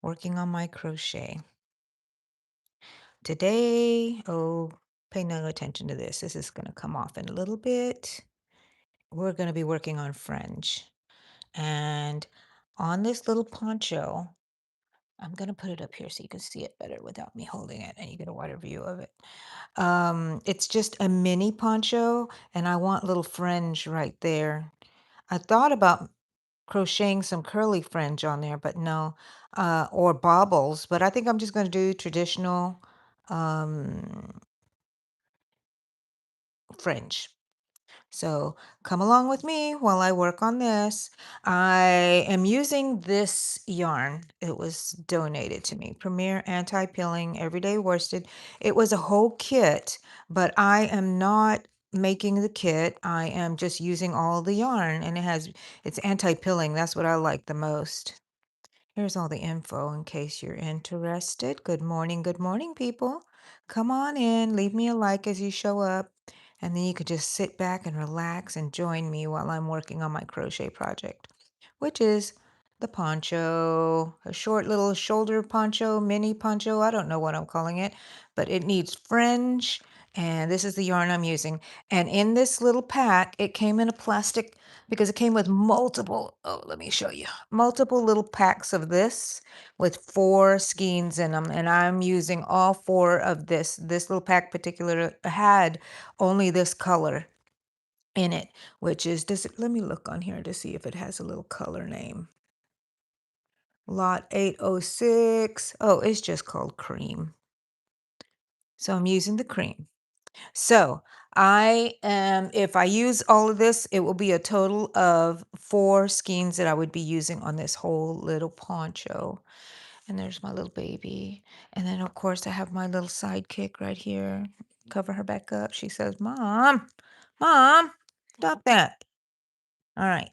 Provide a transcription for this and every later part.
Working on my crochet. Today, pay no attention to this. This is going to come off in a little bit. We're going to be working on fringe. And on this little poncho, I'm going to put it up here so you can see it better without me holding it and you get a wider view of it. It's just a mini poncho and I want little fringe right there. I thought about crocheting some curly fringe on there, but no, or baubles, but I think I'm just going to do traditional um, fringe. So come along with me while I work on this. I am using this yarn. It was donated to me. Premier Anti-Pilling Everyday Worsted. It was a whole kit, but I am not making the kit. I am just using all the yarn and it's anti-pilling. That's what I like the most. Here's all the info in case you're interested. Good morning, people. Come on in, leave me a like as you show up, and then you could just sit back and relax and join me while I'm working on my crochet project, which is the poncho, a short little shoulder poncho, mini poncho. I don't know what I'm calling it, but it needs fringe, and this is the yarn I'm using. And in this little pack, it came in a plastic because it came with let me show you, multiple little packs of this with 4 skeins in them, and I'm using all 4 of this. This little pack particular had only this color in it, which is this. Let me look on here to see if it has a little color name. Lot 806. Oh, it's just called cream. So I'm using the cream. So if I use all of this, it will be a total of 4 skeins that I would be using on this whole little poncho. And there's my little baby. And then, of course, I have my little sidekick right here. Cover her back up. She says, Mom, stop that. All right.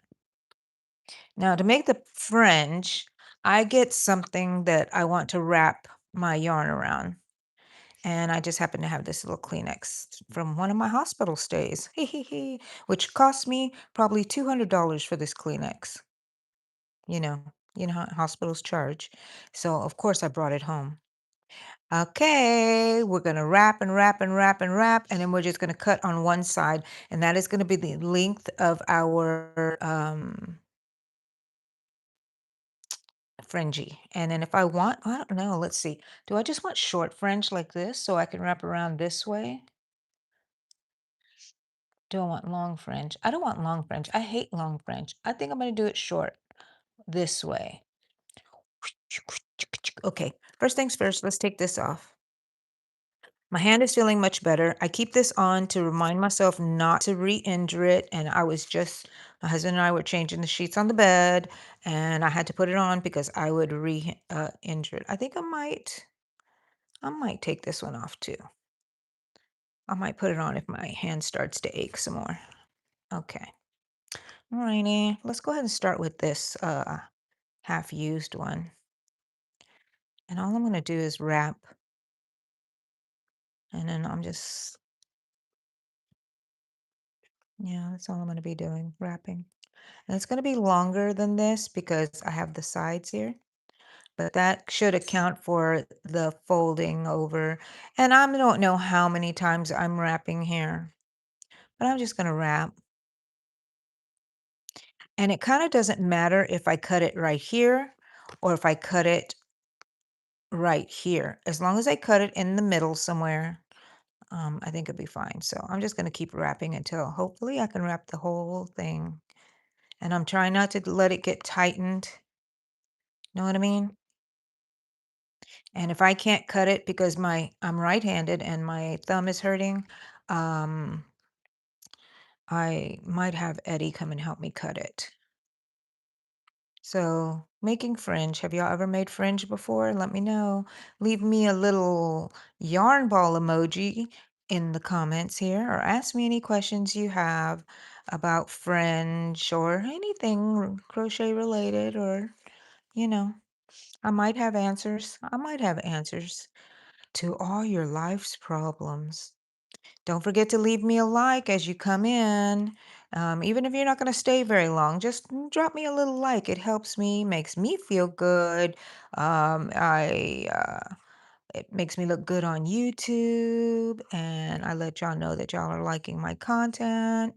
Now, to make the fringe, I get something that I want to wrap my yarn around. And I just happen to have this little Kleenex from one of my hospital stays, which cost me probably $200 for this Kleenex. You know, you know how hospitals charge. So of course I brought it home. Okay, we're gonna wrap and wrap and wrap and wrap, and then we're just gonna cut on one side, and that is gonna be the length of our fringy. And then if I want, I don't know, let's see. Do I just want short fringe like this so I can wrap around this way? Do I want long fringe? I don't want long fringe. I hate long fringe. I think I'm going to do it short this way. Okay, first things first, let's take this off. My hand is feeling much better. I keep this on to remind myself not to re-injure it. And my husband and I were changing the sheets on the bed, and I had to put it on because I would re-injure it. I think I might take this one off too. I might put it on if my hand starts to ache some more. Okay. Alrighty, let's go ahead and start with this half used one. And all I'm going to do is wrap. And then yeah, that's all I'm going to be doing, wrapping. And it's going to be longer than this because I have the sides here. But that should account for the folding over. And I don't know how many times I'm wrapping here. But I'm just going to wrap. And it kind of doesn't matter if I cut it right here or if I cut it right here. As long as I cut it in the middle somewhere, I think it'll be fine. So I'm just going to keep wrapping until hopefully I can wrap the whole thing. And I'm trying not to let it get tightened. Know what I mean? And if I can't cut it because I'm right-handed and my thumb is hurting, um, I might have Eddie come and help me cut it. So making fringe. Have y'all ever made fringe before? Let me know. Leave me a little yarn ball emoji in the comments here or ask me any questions you have about fringe or anything crochet related or, you know, I might have answers. I might have answers to all your life's problems. Don't forget to leave me a like as you come in. Even if you're not going to stay very long, just drop me a little like. It helps me, makes me feel good. It makes me look good on YouTube, and I let y'all know that y'all are liking my content.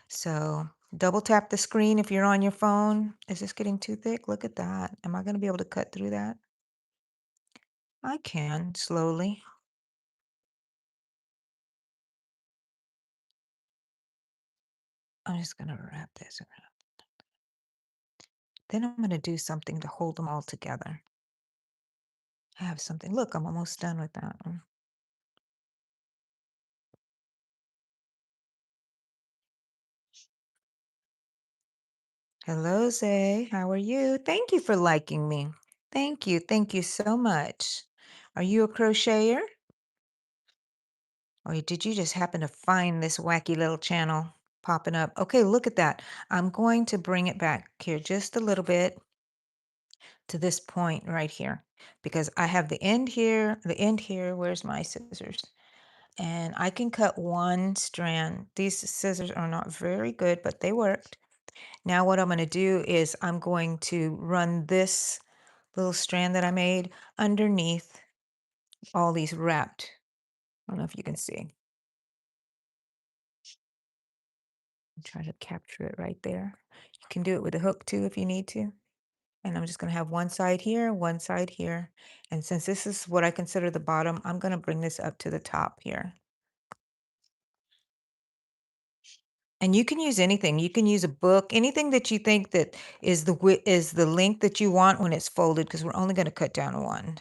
So double tap the screen if you're on your phone. Is this getting too thick? Look at that. Am I going to be able to cut through that? I can slowly. I'm just going to wrap this around. Then I'm going to do something to hold them all together. I have something. Look, I'm almost done with that one. Hello, Zay. How are you? Thank you for liking me. Thank you. Thank you so much. Are you a crocheter? Or did you just happen to find this wacky little channel popping up? Okay, look at that. I'm going to bring it back here just a little bit to this point right here because I have the end here, the end here. Where's my scissors? And I can cut one strand. These scissors are not very good, but they worked. Now what I'm going to do is I'm going to run this little strand that I made underneath all these wrapped. I don't know if you can see. Try to capture it right there. You can do it with a hook too if you need to. And I'm just going to have one side here, one side here. And since this is what I consider the bottom, I'm going to bring this up to the top here. And you can use anything. You can use a book, anything that you think that is the length that you want when it's folded, because we're only going to cut down one.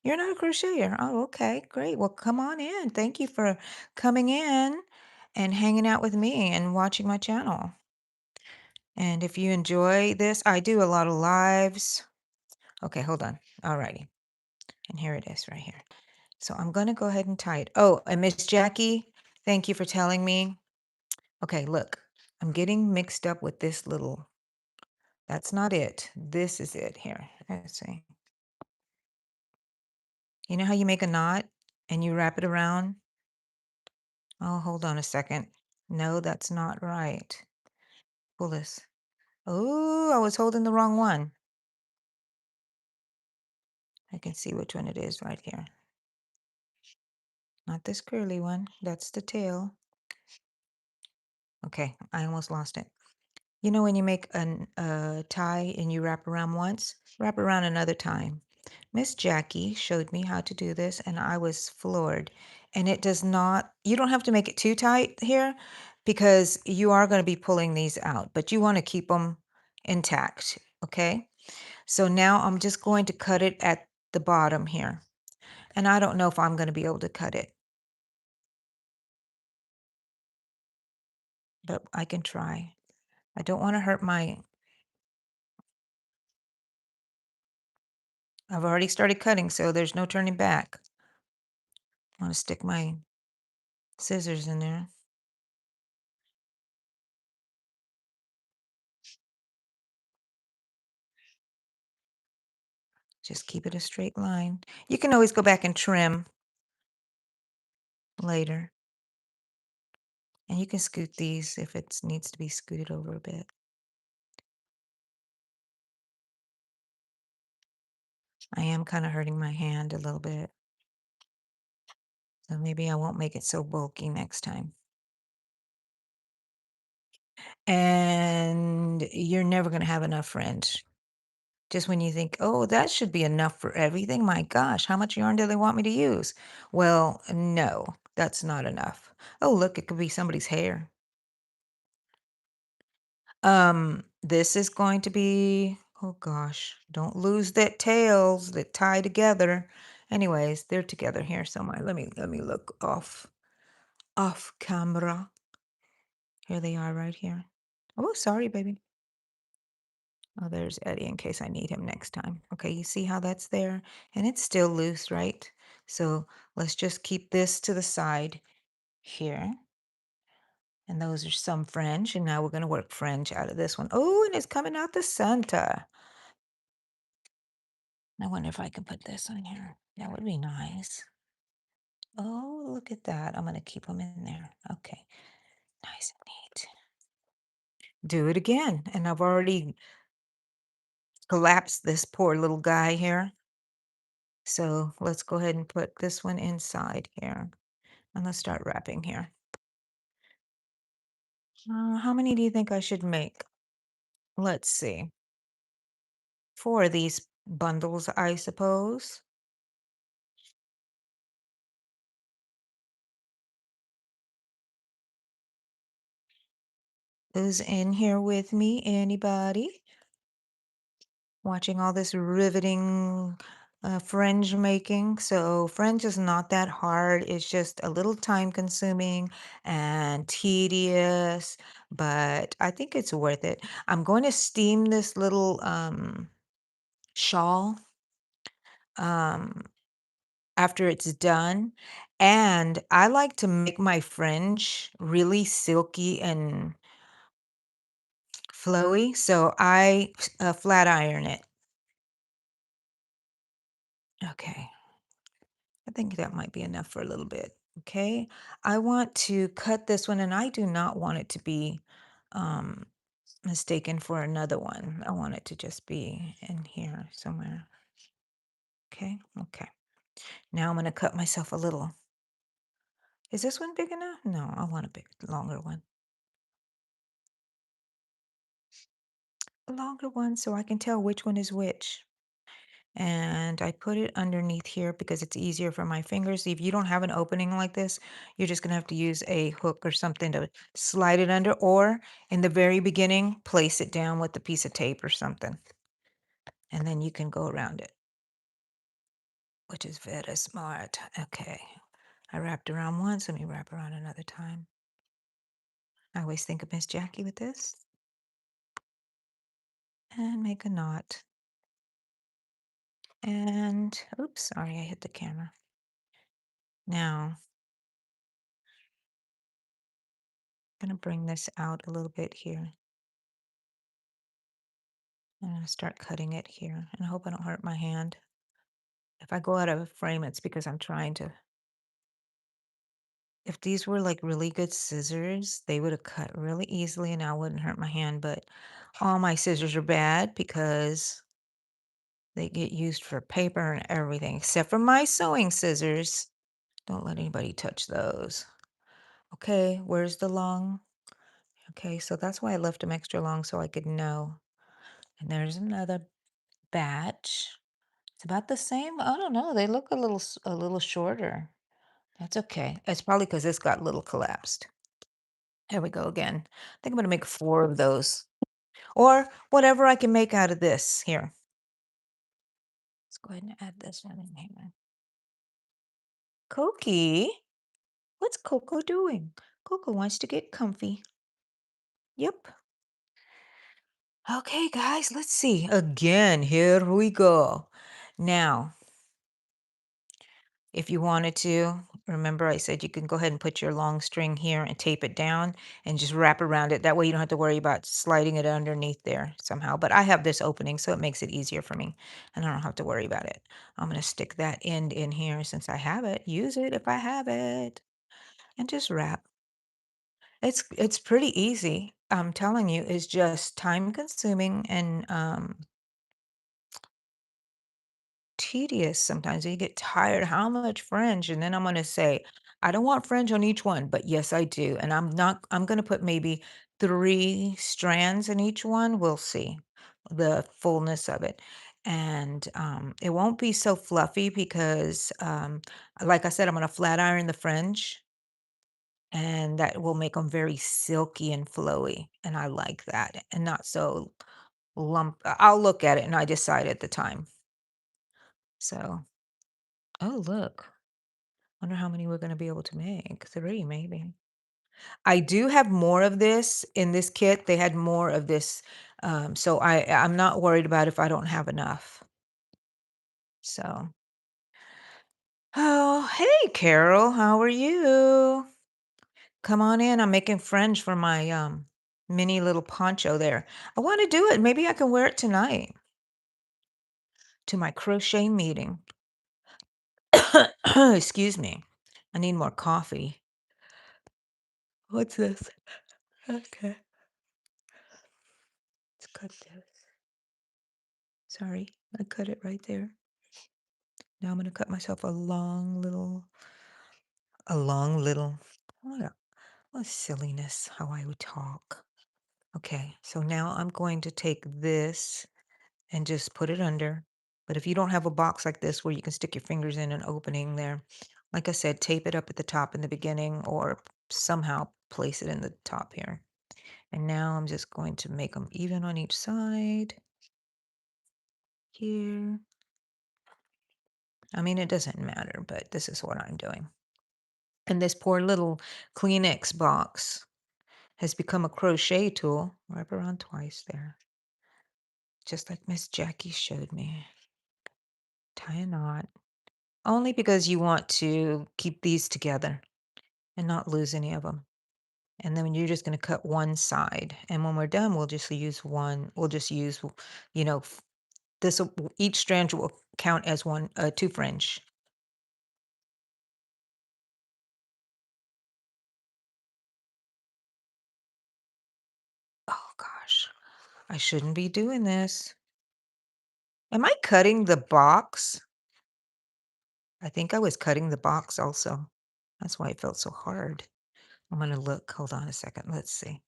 You're not a crocheter. Oh, okay, great. Well, come on in. Thank you for coming in and hanging out with me and watching my channel. And if you enjoy this, I do a lot of lives. Okay, hold on. Alrighty. And here it is right here. So I'm going to go ahead and tie it. Oh, and Miss Jackie, thank you for telling me. Okay, look, I'm getting mixed up with this little. That's not it. This is it here. Let's see. You know how you make a knot and you wrap it around? Oh, hold on a second. No, that's not right. Pull this. Oh, I was holding the wrong one. I can see which one it is right here. Not this curly one. That's the tail. Okay, I almost lost it. You know when you make a tie and you wrap around once, wrap around another time. Miss Jackie showed me how to do this and I was floored. And it does not, you don't have to make it too tight here because you are going to be pulling these out, but you want to keep them intact, okay? So now I'm just going to cut it at the bottom here. And I don't know if I'm going to be able to cut it, but I can try. I don't want to hurt my, I've already started cutting, so there's no turning back. I want to stick my scissors in there. Just keep it a straight line. You can always go back and trim later. And you can scoot these if it needs to be scooted over a bit. I am kind of hurting my hand a little bit. So maybe I won't make it so bulky next time. And you're never going to have enough fringe. Just when you think, oh, that should be enough for everything. My gosh, how much yarn do they want me to use? Well, no, that's not enough. Oh, look, it could be somebody's hair. This is going to be, oh gosh, don't lose that tails that tie together. Anyways, they're together here somewhere. Let me look off camera. Here they are right here. Oh, sorry, baby. Oh, there's Eddie in case I need him next time. Okay, you see how that's there? And it's still loose, right? So let's just keep this to the side here. And those are some fringe. And now we're going to work fringe out of this one. Oh, and it's coming out the center. I wonder if I can put this on here. That would be nice. Oh, look at that. I'm going to keep them in there. Okay. Nice and neat. do it again. And I've already collapsed this poor little guy here. So let's go ahead and put this one inside here. And let's start wrapping here. How many do you think I should make? Let's see. 4 of these bundles, I suppose. Who's in here with me? Anybody? Watching all this riveting fringe making. So fringe is not that hard. It's just a little time consuming and tedious, but I think it's worth it. I'm going to steam this little shawl um, after it's done. And I like to make my fringe really silky and flowy. So I flat iron it. Okay. I think that might be enough for a little bit. Okay. I want to cut this one and I do not want it to be um, mistaken for another one. I want it to just be in here somewhere. Okay. Okay. Now I'm going to cut myself a little. Is this one big enough? No, I want a big, longer one. A longer one so I can tell which one is which. And I put it underneath here because it's easier for my fingers. If you don't have an opening like this, you're just gonna have to use a hook or something to slide it under, or in the very beginning, place it down with a piece of tape or something, and then you can go around it, which is very smart. Okay, I wrapped around once, let me wrap around another time. I always think of Miss Jackie with this, and make a knot. And, oops, sorry, I hit the camera. Now, I'm gonna bring this out a little bit here. I'm gonna start cutting it here, and I hope I don't hurt my hand. If I go out of frame, it's because I'm trying to. If these were like really good scissors, they would have cut really easily and I wouldn't hurt my hand. But all my scissors are bad because they get used for paper and everything, except for my sewing scissors. Don't let anybody touch those. Okay, where's the long? Okay, so that's why I left them extra long so I could know. And there's another batch. It's about the same. I don't know. They look a little shorter. That's okay. It's probably because this got a little collapsed. There we go again. I think I'm gonna make 4 of those, or whatever I can make out of this. Here, let's go ahead and add this one in here. Cokie, what's Coco doing? Coco wants to get comfy. Yep. Okay, guys, let's see. Again, here we go. Now, if you wanted to, remember I said you can go ahead and put your long string here and tape it down and just wrap around it. That way you don't have to worry about sliding it underneath there somehow. But I have this opening, so it makes it easier for me, and I don't have to worry about it. I'm going to stick that end in here since I have it. Use it if I have it. And just wrap. It's pretty easy. I'm telling you, it's just time consuming and tedious sometimes. You get tired. How much fringe? And then I'm going to say, I don't want fringe on each one, but yes, I do. And I'm going to put maybe 3 strands in each one. We'll see the fullness of it. And it won't be so fluffy because, like I said, I'm going to flat iron the fringe and that will make them very silky and flowy. And I like that and not so I'll look at it and I decide at the time. So. Oh, look. Wonder how many we're gonna be able to make. 3, maybe. I do have more of this in this kit. They had more of this, so I'm not worried about if I don't have enough. So, oh, hey, Carol, how are you? Come on in. I'm making fringe for my mini little poncho there. I want to do it. Maybe I can wear it tonight to my crochet meeting. Excuse me. I need more coffee. What's this? Okay. cut this. Sorry, I cut it right there. Now I'm gonna cut myself a long little, what what silliness, how I would talk. Okay, so now I'm going to take this and just put it under. But if you don't have a box like this where you can stick your fingers in an opening there, like I said, tape it up at the top in the beginning or somehow place it in the top here. And now I'm just going to make them even on each side here. I mean, it doesn't matter, but this is what I'm doing. And this poor little Kleenex box has become a crochet tool. Wrap around twice there, just like Miss Jackie showed me. Tie a knot. Only because you want to keep these together and not lose any of them. And then you're just going to cut one side. And when we're done, we'll just use one. We'll just use, you know, this each strand will count as two fringe. Oh gosh, I shouldn't be doing this. Am I cutting the box? I think I was cutting the box also. That's why it felt so hard. I'm gonna look. Hold on a second. Let's see.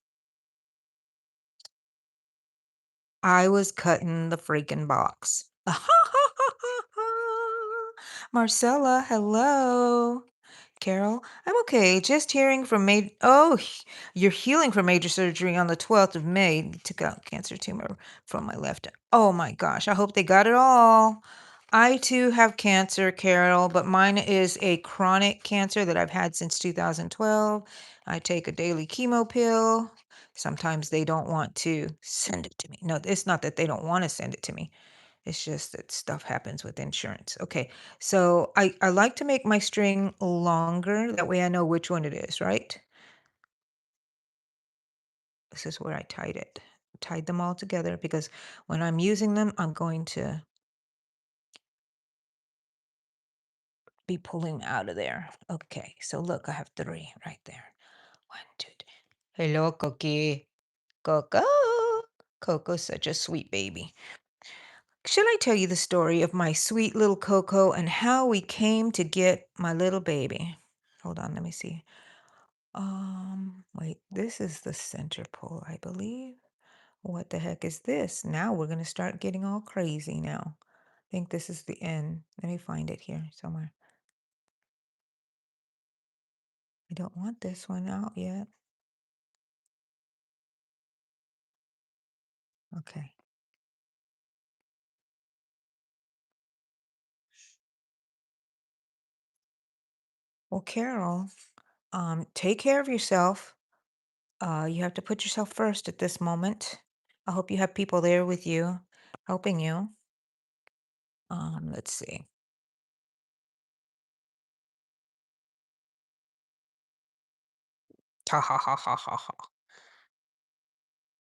I was cutting the freaking box. Marcella, hello. Carol, I'm okay. Just hearing from you're healing from major surgery on the 12th of May. Took out cancer tumor from my left. Oh my gosh, I hope they got it all. I too have cancer, Carol, but mine is a chronic cancer that I've had since 2012. I take a daily chemo pill. Sometimes they don't want to send it to me. No, it's not that they don't want to send it to me. It's just that stuff happens with insurance. Okay. So I like to make my string longer. That way I know which one it is, right? This is where I tied it. Tied them all together because when I'm using them, I'm going to be pulling out of there. Okay. So look, I have three right there. One, two, three. Hello, Cookie. Coco. Coco's such a sweet baby. Should I tell you the story of my sweet little Coco and how we came to get my little baby? Hold on, let me see. Wait, this is the center pole, I believe. What the heck is this? Now we're gonna start getting all crazy now. I think this is the end. Let me find it here somewhere. I don't want this one out yet. Okay. Well, Carol, take care of yourself. You have to put yourself first at this moment. I hope you have people there with you, helping you. Let's see. Ha ha ha ha ha ha.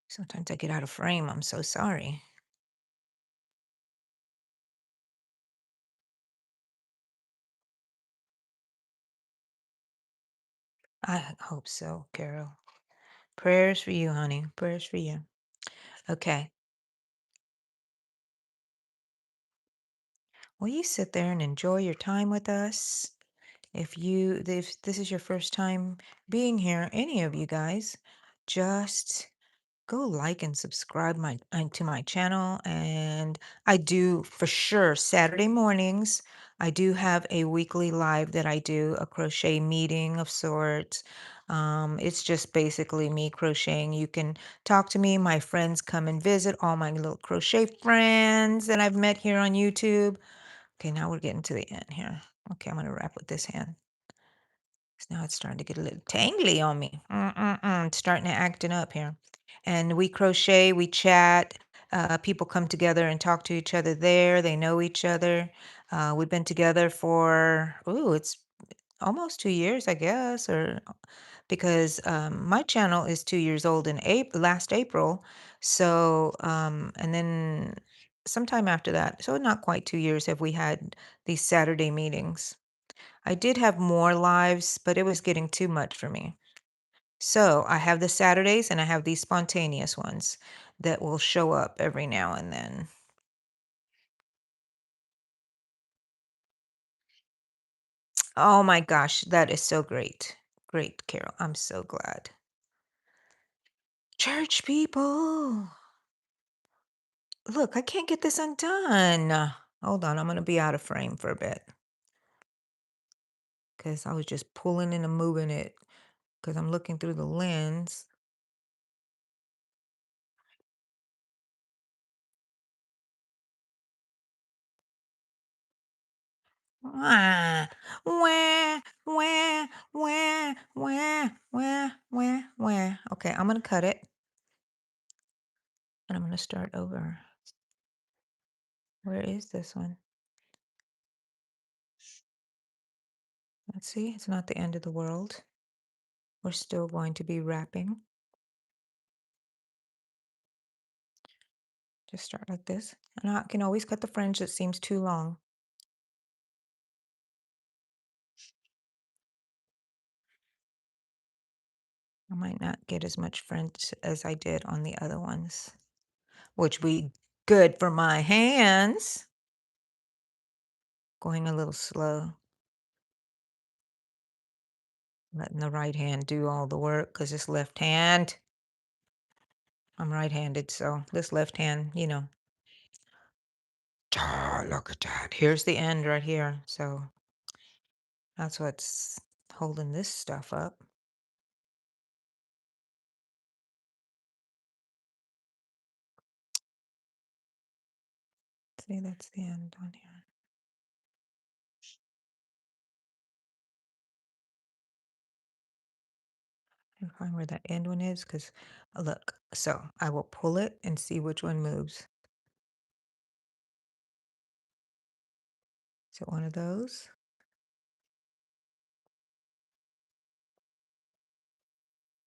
Sometimes I get out of frame. I'm so sorry. I hope so, Carol. Prayers for you, honey. Prayers for you. Okay. Will you sit there and enjoy your time with us? If this is your first time being here, any of you guys, just go like and subscribe to my channel. And I do for sure Saturday mornings. I do have a weekly live that I do, a crochet meeting of sorts. It's just basically me crocheting. You can talk to me. My friends come and visit, all my little crochet friends that I've met here on YouTube. Okay, now we're getting to the end here. Okay, I'm gonna wrap with this hand. 'Cause now it's starting to get a little tangly on me. It's starting to acting up here. And we crochet, we chat. People come together and talk to each other there. They know each other. We've been together for, it's almost 2 years, I guess, or because my channel is 2 years old in last April. So, and then sometime after that, so not quite 2 years, have we had these Saturday meetings. I did have more lives, but it was getting too much for me. So I have the Saturdays and I have these spontaneous ones. that will show up every now and then. Oh my gosh, that is so great. Great, Carol. I'm so glad. Church people. Look, I can't get this undone. Hold on, I'm going to be out of frame for a bit because I was just pulling and moving it because I'm looking through the lens. Wah, wah, wah, wah, wah, wah, wah, wah. Okay, I'm going to cut it and I'm going to start over. Where is this one? Let's see, it's not the end of the world. We're still going to be wrapping. Just start like this. And I can always cut the fringe that seems too long. I might not get as much fringe as I did on the other ones, which be good for my hands. Going a little slow, letting the right hand do all the work because this left hand, I'm right-handed, so this left hand, look at that. Here's the end right here. So that's what's holding this stuff up. See, that's the end on here. And find where that end one is because look, so I will pull it and see which one moves. Is it one of those?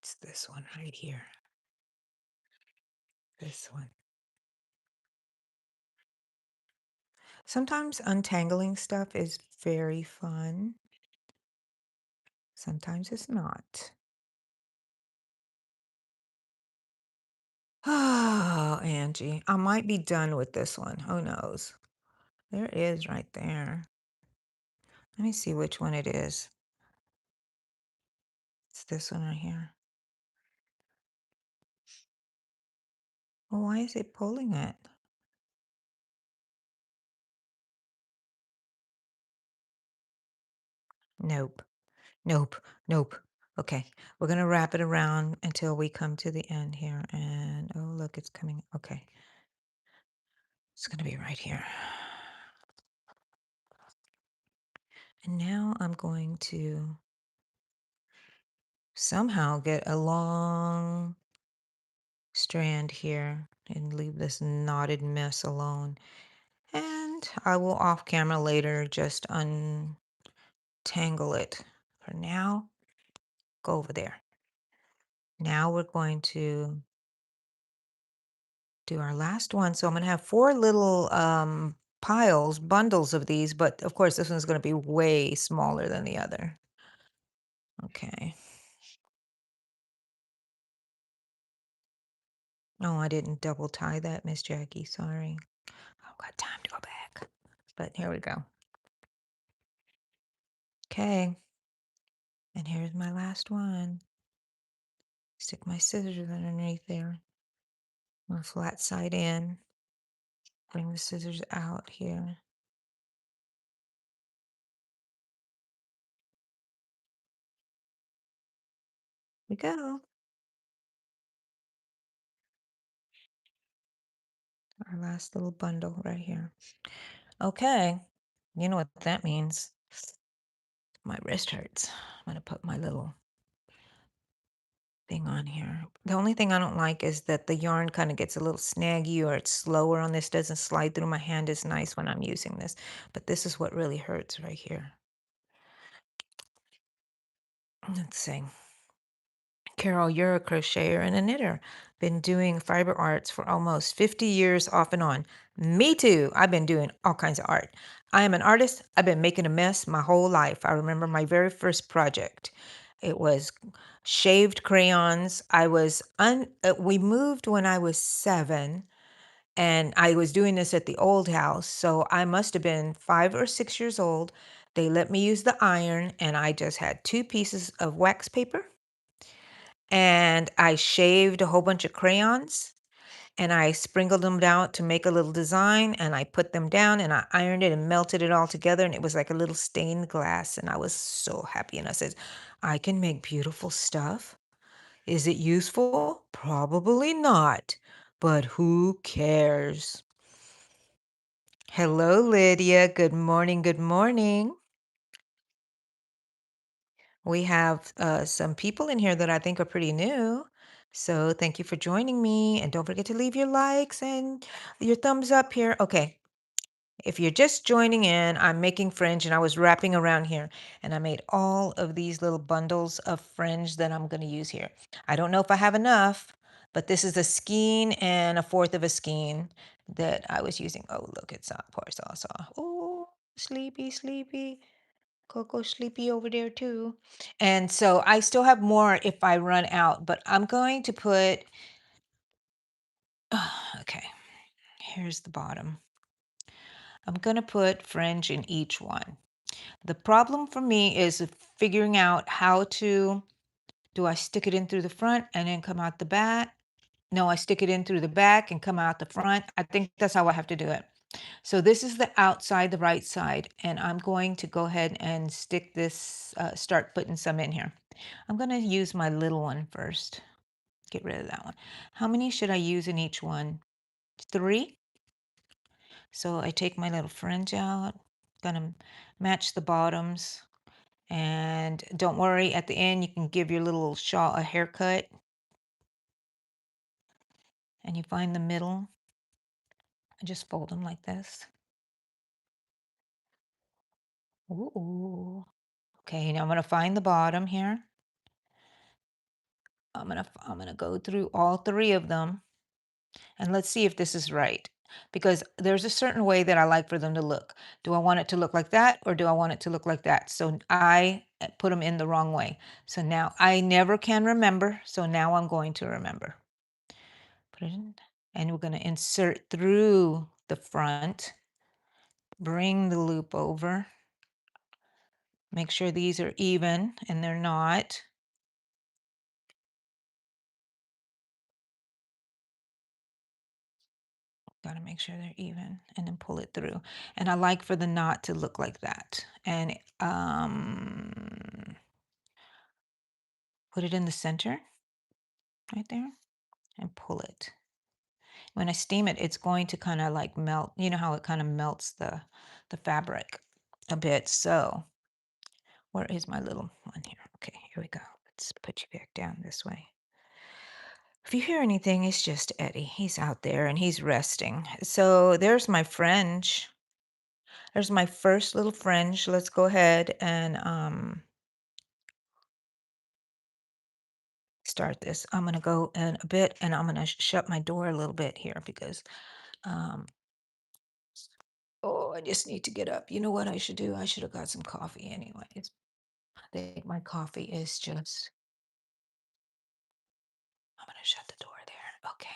It's this one right here. This one. Sometimes untangling stuff is very fun. Sometimes it's not. Oh, Angie, I might be done with this one. Who knows? There it is right there. Let me see which one it is. It's this one right here. Well, why is it pulling it? Nope. Nope. Nope. Okay. We're going to wrap it around until we come to the end here. And oh, look, it's coming. Okay. It's going to be right here. And now I'm going to somehow get a long strand here and leave this knotted mess alone. And I will off camera later just untangle it. For now, go over there. Now we're going to do our last one. So I'm going to have four little bundles of these, but of course this one's going to be way smaller than the other. Okay. Oh, I didn't double tie that, Miss Jackie. Sorry. I've got time to go back. But here we go. Okay. And here's my last one. Stick my scissors underneath there. My flat side in. Bring the scissors out here. We go. Our last little bundle right here. Okay. You know what that means. My wrist hurts. I'm going to put my little thing on here. The only thing I don't like is that the yarn kind of gets a little snaggy or it's slower on this, doesn't slide through my hand as nice when I'm using this. But this is what really hurts right here. Let's see. Carol, you're a crocheter and a knitter. Been doing fiber arts for almost 50 years off and on. Me too. I've been doing all kinds of art. I am an artist. I've been making a mess my whole life. I remember my very first project. It was shaved crayons. We moved when I was 7, and I was doing this at the old house, so I must have been 5 or 6 years old. They let me use the iron, and I just had 2 pieces of wax paper, and I shaved a whole bunch of crayons, and I sprinkled them down to make a little design, and I put them down, and I ironed it and melted it all together, and it was like a little stained glass, and I was so happy, and I said, "I can make beautiful stuff. Is it useful? Probably not, but who cares?" Hello, Lydia. Good morning. Good morning. We have some people in here that I think are pretty new. So thank you for joining me. And don't forget to leave your likes and your thumbs up here. Okay. If you're just joining in, I'm making fringe and I was wrapping around here and I made all of these little bundles of fringe that I'm going to use here. I don't know if I have enough, but this is a skein and a fourth of a skein that I was using. Oh, look, it's poor Saw. Oh, sleepy, sleepy. Coco sleepy over there too. And so I still have more if I run out, but I'm going to put, okay, here's the bottom. I'm going to put fringe in each one. The problem for me is figuring out how to, do I stick it in through the front and then come out the back? No, I stick it in through the back and come out the front. I think that's how I have to do it. So this is the outside, the right side, and I'm going to go ahead and stick this, start putting some in here. I'm going to use my little one first. Get rid of that one. How many should I use in each one? 3. So I take my little fringe out, gonna match the bottoms. And don't worry, at the end, you can give your little shawl a haircut. And you find the middle and just fold them like this. Ooh. Okay, now I'm gonna find the bottom here. I'm gonna go through all 3 of them and let's see if this is right. Because there's a certain way that I like for them to look. Do I want it to look like that or do I want it to look like that? So I put them in the wrong way. So now I never can remember. So now I'm going to remember. Put it in, and we're going to insert through the front. Bring the loop over. Make sure these are even and they're not. Got to make sure they're even and then pull it through. And I like for the knot to look like that. And put it in the center right there and pull it. When I steam it, it's going to kind of like melt. You know how it kind of melts the fabric a bit. So where is my little one here? Okay, here we go. Let's put you back down this way. If you hear anything, it's just Eddie. He's out there and he's resting. So there's my fringe. There's my first little fringe. Let's go ahead and start this. I'm going to go in a bit and I'm going to shut my door a little bit here because, um, oh, I just need to get up. You know what I should do? I should have got some coffee anyways. I think my coffee is just, I'm going to shut the door there. Okay.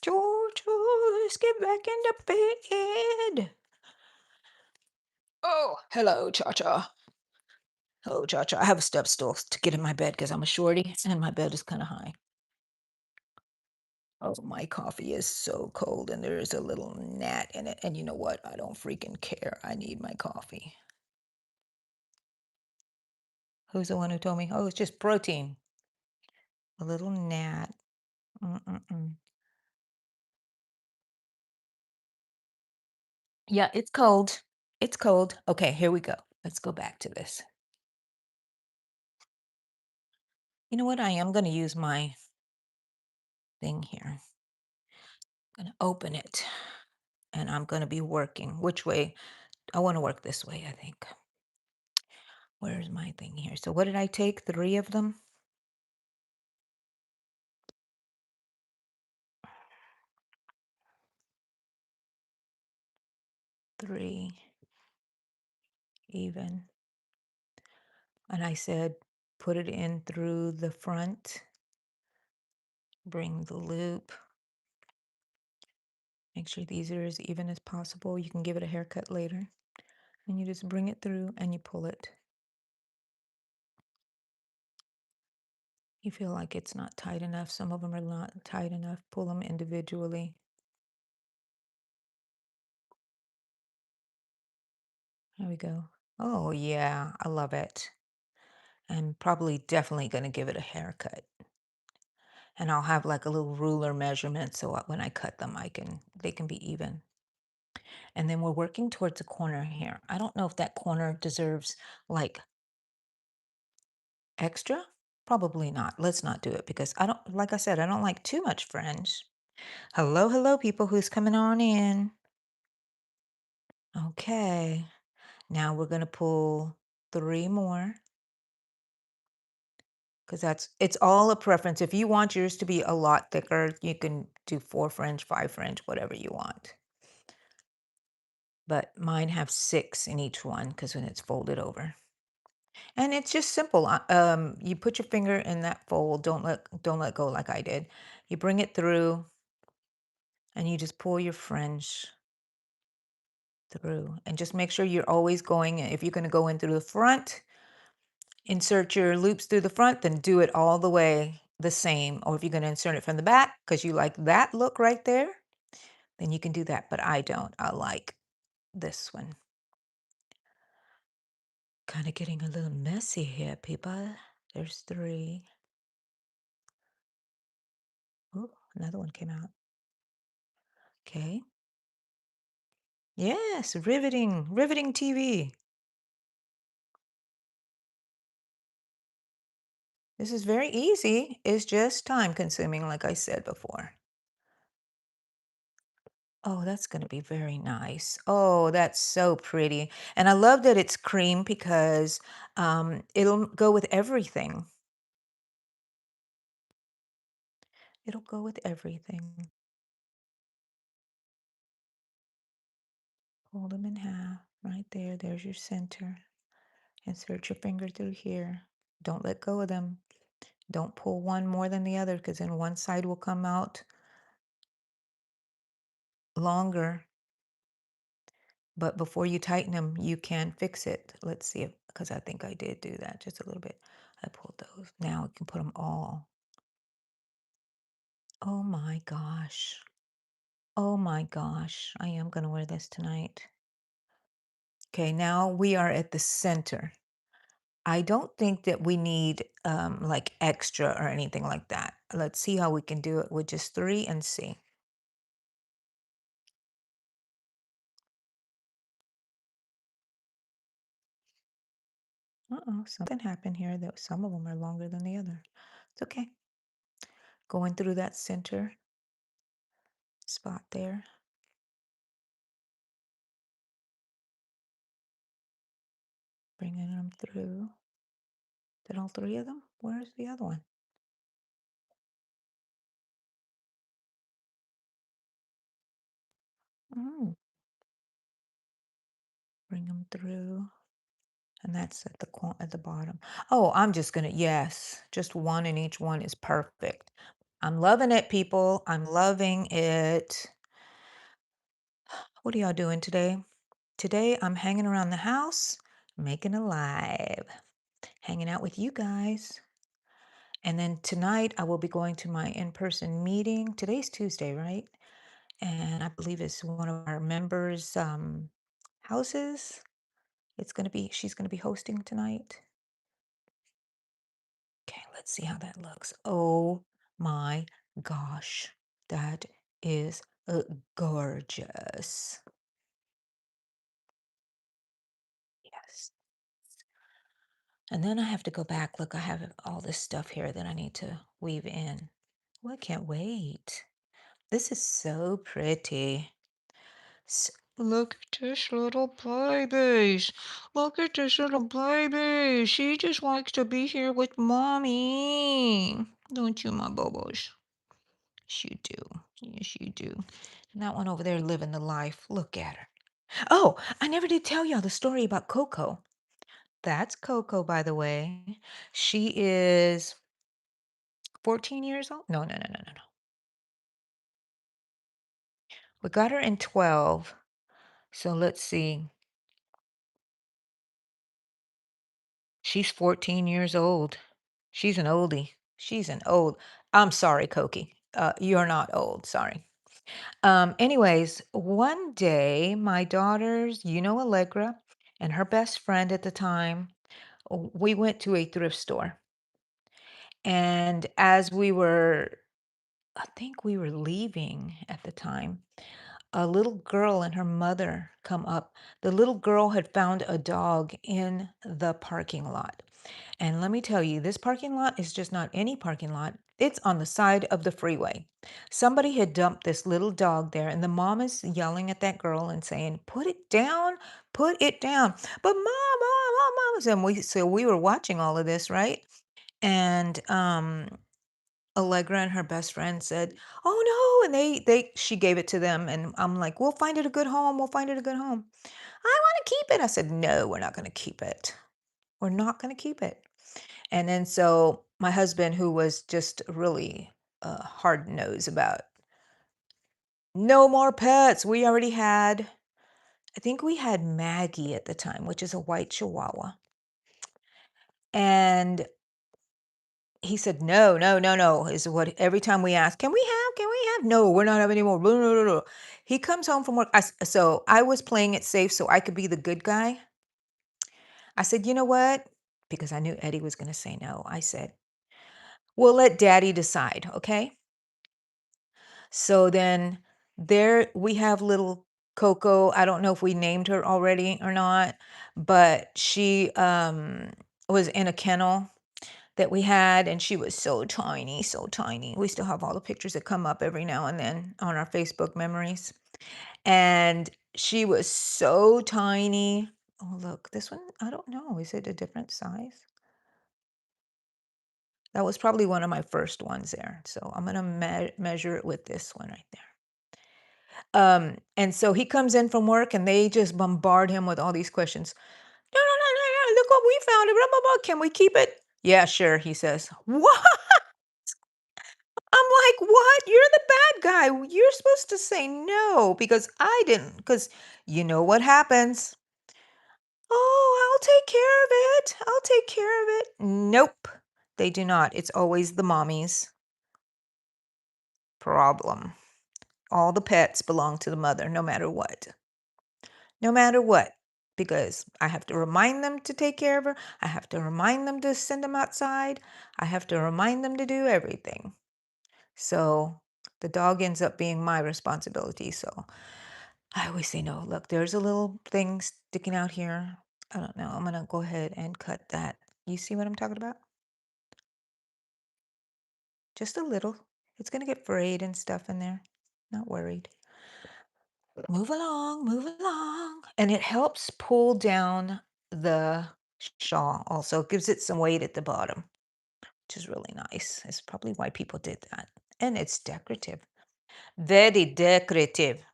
Jojo, let's get back into bed. Oh, hello, Cha Cha. Hello, Cha Cha. I have a step stool to get in my bed because I'm a shorty and my bed is kind of high. Oh, my coffee is so cold and there is a little gnat in it. And you know what? I don't freaking care. I need my coffee. Who's the one who told me? Oh, it's just protein. A little gnat. Mm-mm-mm. Yeah, it's cold. It's cold. Okay, here we go. Let's go back to this. You know what? I am going to use my thing here. I'm going to open it and I'm going to be working. Which way? I want to work this way, I think. Where's my thing here? So what did I take? 3 of them? 3 even. And I said put it in through the front, bring the loop, make sure these are as even as possible. You can give it a haircut later. And you just bring it through and you pull it. You feel like it's not tight enough. Some of them are not tight enough. Pull them individually. There we go. Oh, yeah, I love it. I'm probably definitely going to give it a haircut. And I'll have like a little ruler measurement so when I cut them, they can be even. And then we're working towards a corner here. I don't know if that corner deserves like extra. Probably not. Let's not do it because I don't, like I said, I don't like too much fringe. Hello, hello, people who's coming on in. Okay. Now we're going to pull three more because it's all a preference. If you want yours to be a lot thicker, you can do 4 fringe, 5 fringe, whatever you want. But mine have 6 in each one because when it's folded over. And it's just simple. You put your finger in that fold. Don't let go like I did. You bring it through and you just pull your fringe through. And just make sure you're always going, if you're going to go in through the front, insert your loops through the front, then do it all the way the same. Or if you're going to insert it from the back because you like that look right there, then you can do that. But I don't. I like this one. Kind of getting a little messy here, people. There's 3. Oh, another one came out. Okay. Yes, riveting, riveting TV. This is very easy. It's just time consuming, like I said before. Oh, that's going to be very nice. Oh, that's so pretty. And I love that it's cream because it'll go with everything. It'll go with everything. Fold them in half right there. There's your center. Insert your finger through here. Don't let go of them. Don't pull one more than the other because then one side will come out longer. But before you tighten them, you can fix it. Let's see if, because I think I did do that just a little bit. I pulled those. Now I can put them all. Oh my gosh. Oh my gosh. I am going to wear this tonight. Okay, now we are at the center. I don't think that we need like extra or anything like that. Let's see how we can do it with just 3 and see. Uh-oh, something happened here that some of them are longer than the other. It's okay. Going through that center spot there. Bringing them through. Did all 3 of them? Where's the other one? Mm, bring them through. And that's at at the bottom. Oh, I'm just gonna, yes, just 1 in each one is perfect. I'm loving it, people. I'm loving it. What are y'all doing today? Today, I'm hanging around the house, making a live, hanging out with you guys. And then tonight, I will be going to my in-person meeting. Today's Tuesday, right? And I believe it's one of our members' houses. She's gonna be hosting tonight. Okay, let's see how that looks. Oh my gosh, that is gorgeous. Yes. And then I have to go back. Look, I have all this stuff here that I need to weave in. Well, I can't wait. This is so pretty. Look at this little baby. Look at this little baby. She just likes to be here with mommy. Don't you, my bobos? Yes, you do. Yes, you do. And that one over there living the life. Look at her. Oh, I never did tell y'all the story about Coco. That's Coco, by the way. She is 14 years old. No, no, no, no, no, no. We got her in 12. So let's see. She's 14 years old. She's an oldie. She's an old. I'm sorry, Cokie. You're not old. Sorry. Anyways, one day, my daughter's, Allegra, and her best friend at the time, we went to a thrift store. And as we were, I think we were leaving at the time, a little girl and her mother come up. The little girl had found a dog in the parking lot. And let me tell you, this parking lot is just not any parking lot. It's on the side of the freeway. Somebody had dumped this little dog there, and the mom is yelling at that girl and saying, "Put it down, put it down." But mom, and we were watching all of this, right? And Allegra and her best friend said, "Oh no," and she gave it to them, and I'm like, "We'll find it a good home. We'll find it a good home." I want to keep it. I said, "No, we're not going to keep it. We're not going to keep it." And then so my husband, who was just really hard nosed about no more pets. We already had, I think we had Maggie at the time, which is a white Chihuahua. And he said, "No, no, no, no," is what every time we ask, can we have? No, we're not having any more. Blah, blah, blah, blah." He comes home from work. So I was playing it safe so I could be the good guy. I said, "You know what?" Because I knew Eddie was going to say no. I said, "We'll let daddy decide, okay?" So then there we have little Coco. I don't know if we named her already or not, but she was in a kennel that we had, and she was so tiny, so tiny. We still have all the pictures that come up every now and then on our Facebook memories. And she was so tiny. Oh, look, this one, I don't know. Is it a different size? That was probably one of my first ones there. So I'm going to measure it with this one right there. And so he comes in from work and they just bombard him with all these questions. No, no, no, no, no. Look what we found. Blah, blah, blah. Can we keep it? Yeah, sure. He says, "What?" I'm like, "What? You're the bad guy. You're supposed to say no because I didn't." Because you know what happens. "Oh, I'll take care of it. I'll take care of it." Nope, they do not. It's always the mommy's problem. All the pets belong to the mother, no matter what. No matter what, because I have to remind them to take care of her. I have to remind them to send them outside. I have to remind them to do everything. So the dog ends up being my responsibility. So I always say, no, look, there's a little thing sticking out here. I don't know. I'm going to go ahead and cut that. You see what I'm talking about? Just a little. It's going to get frayed and stuff in there. Not worried. Move along, move along. And it helps pull down the shawl also. It gives it some weight at the bottom, which is really nice. It's probably why people did that. And it's decorative. Very decorative.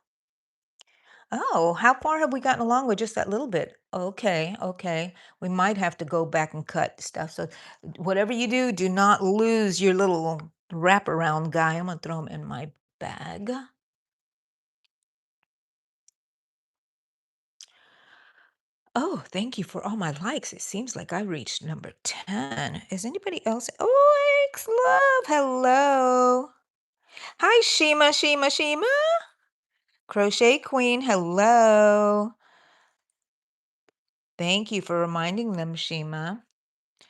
Oh, how far have we gotten along with just that little bit? Okay, okay. We might have to go back and cut stuff. So whatever you do, do not lose your little wraparound guy. I'm gonna throw him in my bag. Oh, thank you for all my likes. It seems like I reached number 10. Is anybody else? Oh, X Love. Hello. Hi, Shima, Shima, Shima. Crochet Queen. Hello. Thank you for reminding them, Shima.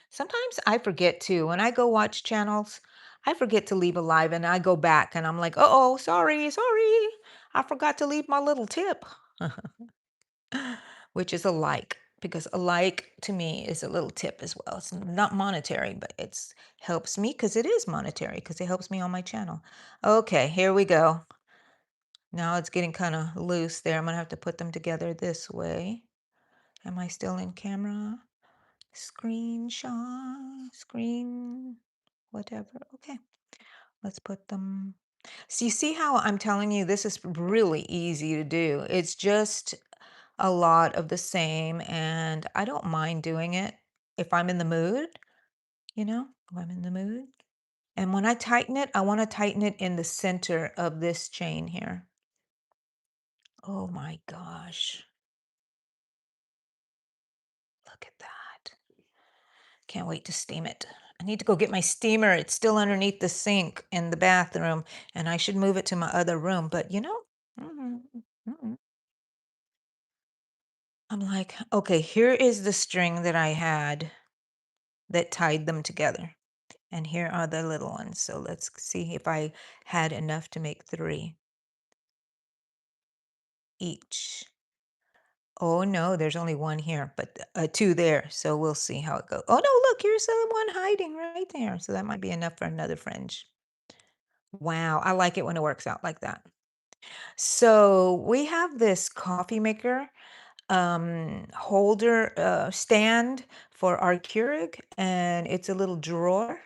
Sometimes I forget too. When I go watch channels, I forget to leave a live and I go back and I'm like, oh, sorry, sorry. I forgot to leave my little tip. Which is a like, because a like to me is a little tip as well. It's not monetary, but it's helps me because it is monetary because it helps me on my channel. Okay, here we go. Now it's getting kind of loose there. I'm gonna have to put them together this way. Am I still in camera? Screenshot, screen, whatever. Okay, let's put them. So you see how I'm telling you this is really easy to do. It's just a lot of the same, and I don't mind doing it if I'm in the mood, if I'm in the mood. And when I tighten it, I want to tighten it in the center of this chain here. Oh my gosh. Look at that. Can't wait to steam it. I need to go get my steamer. It's still underneath the sink in the bathroom, and I should move it to my other room. But mm, mm, I'm like, okay, here is the string that I had that tied them together. And here are the little ones. So let's see if I had enough to make three each. Oh no, there's only one here, but two there. So we'll see how it goes. Oh no, look, here's the one hiding right there. So that might be enough for another fringe. Wow, I like it when it works out like that. So we have this coffee maker holder stand for our Keurig, and it's a little drawer,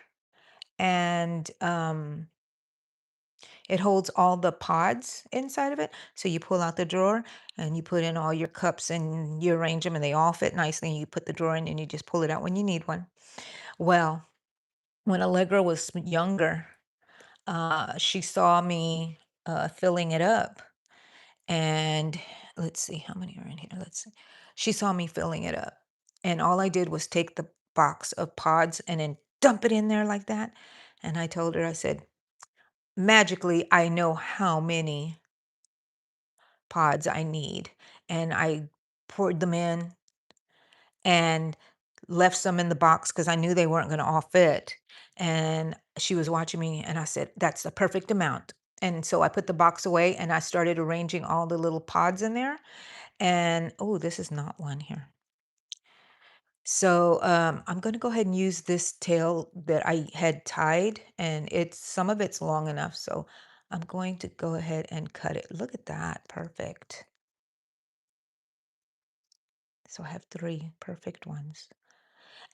and it holds all the pods inside of it. So you pull out the drawer and you put in all your cups and you arrange them and they all fit nicely. And you put the drawer in and you just pull it out when you need one. Well, when Allegra was younger, she saw me filling it up. And let's see how many are in here. Let's see. She saw me filling it up. And all I did was take the box of pods and then dump it in there like that. And I told her, I said, magically, I know how many pods I need. And I poured them in and left some in the box because I knew they weren't going to all fit. And she was watching me and I said, that's the perfect amount. And so I put the box away and I started arranging all the little pods in there. And oh, this is not one here. So I'm going to go ahead and use this tail that I had tied, and some of it's long enough. So I'm going to go ahead and cut it. Look at that. Perfect. So I have three perfect ones.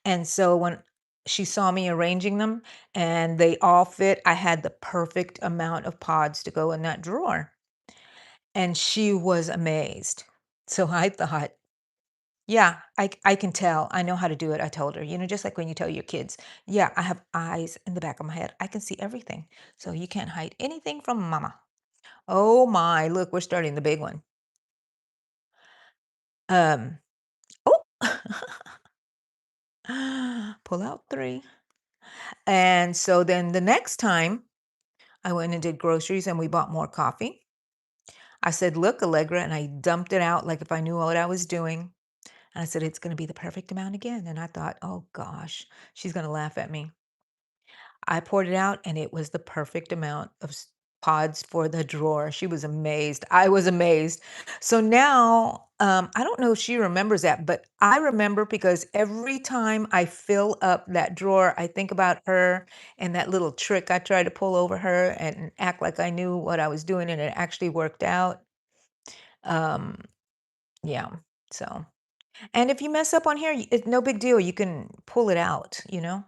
And so when she saw me arranging them and they all fit, I had the perfect amount of pods to go in that drawer. And she was amazed. So I thought, yeah, I can tell. I know how to do it. I told her, just like when you tell your kids, yeah, I have eyes in the back of my head. I can see everything. So you can't hide anything from mama. Oh my, look, we're starting the big one. Um, oh, pull out three. And so then the next time I went and did groceries and we bought more coffee. I said, look, Allegra, and I dumped it out like if I knew what I was doing. And I said, it's going to be the perfect amount again. And I thought, oh gosh, she's going to laugh at me. I poured it out and it was the perfect amount of pods for the drawer. She was amazed. I was amazed. So now, I don't know if she remembers that, but I remember because every time I fill up that drawer, I think about her and that little trick I tried to pull over her and act like I knew what I was doing and it actually worked out. Um, yeah. So, and if you mess up on here, it's no big deal. You can pull it out. Oh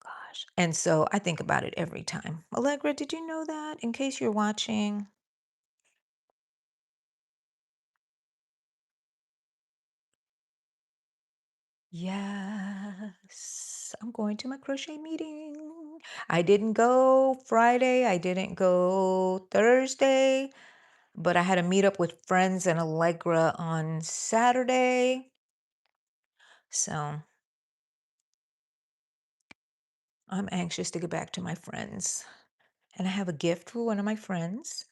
gosh. And so I think about it every time. Allegra, did you know that? In case you're watching. Yes, I'm going to my crochet meeting. I didn't go Friday, I didn't go Thursday, but I had a meet up with friends and Allegra on Saturday. So I'm anxious to get back to my friends. And I have a gift for one of my friends.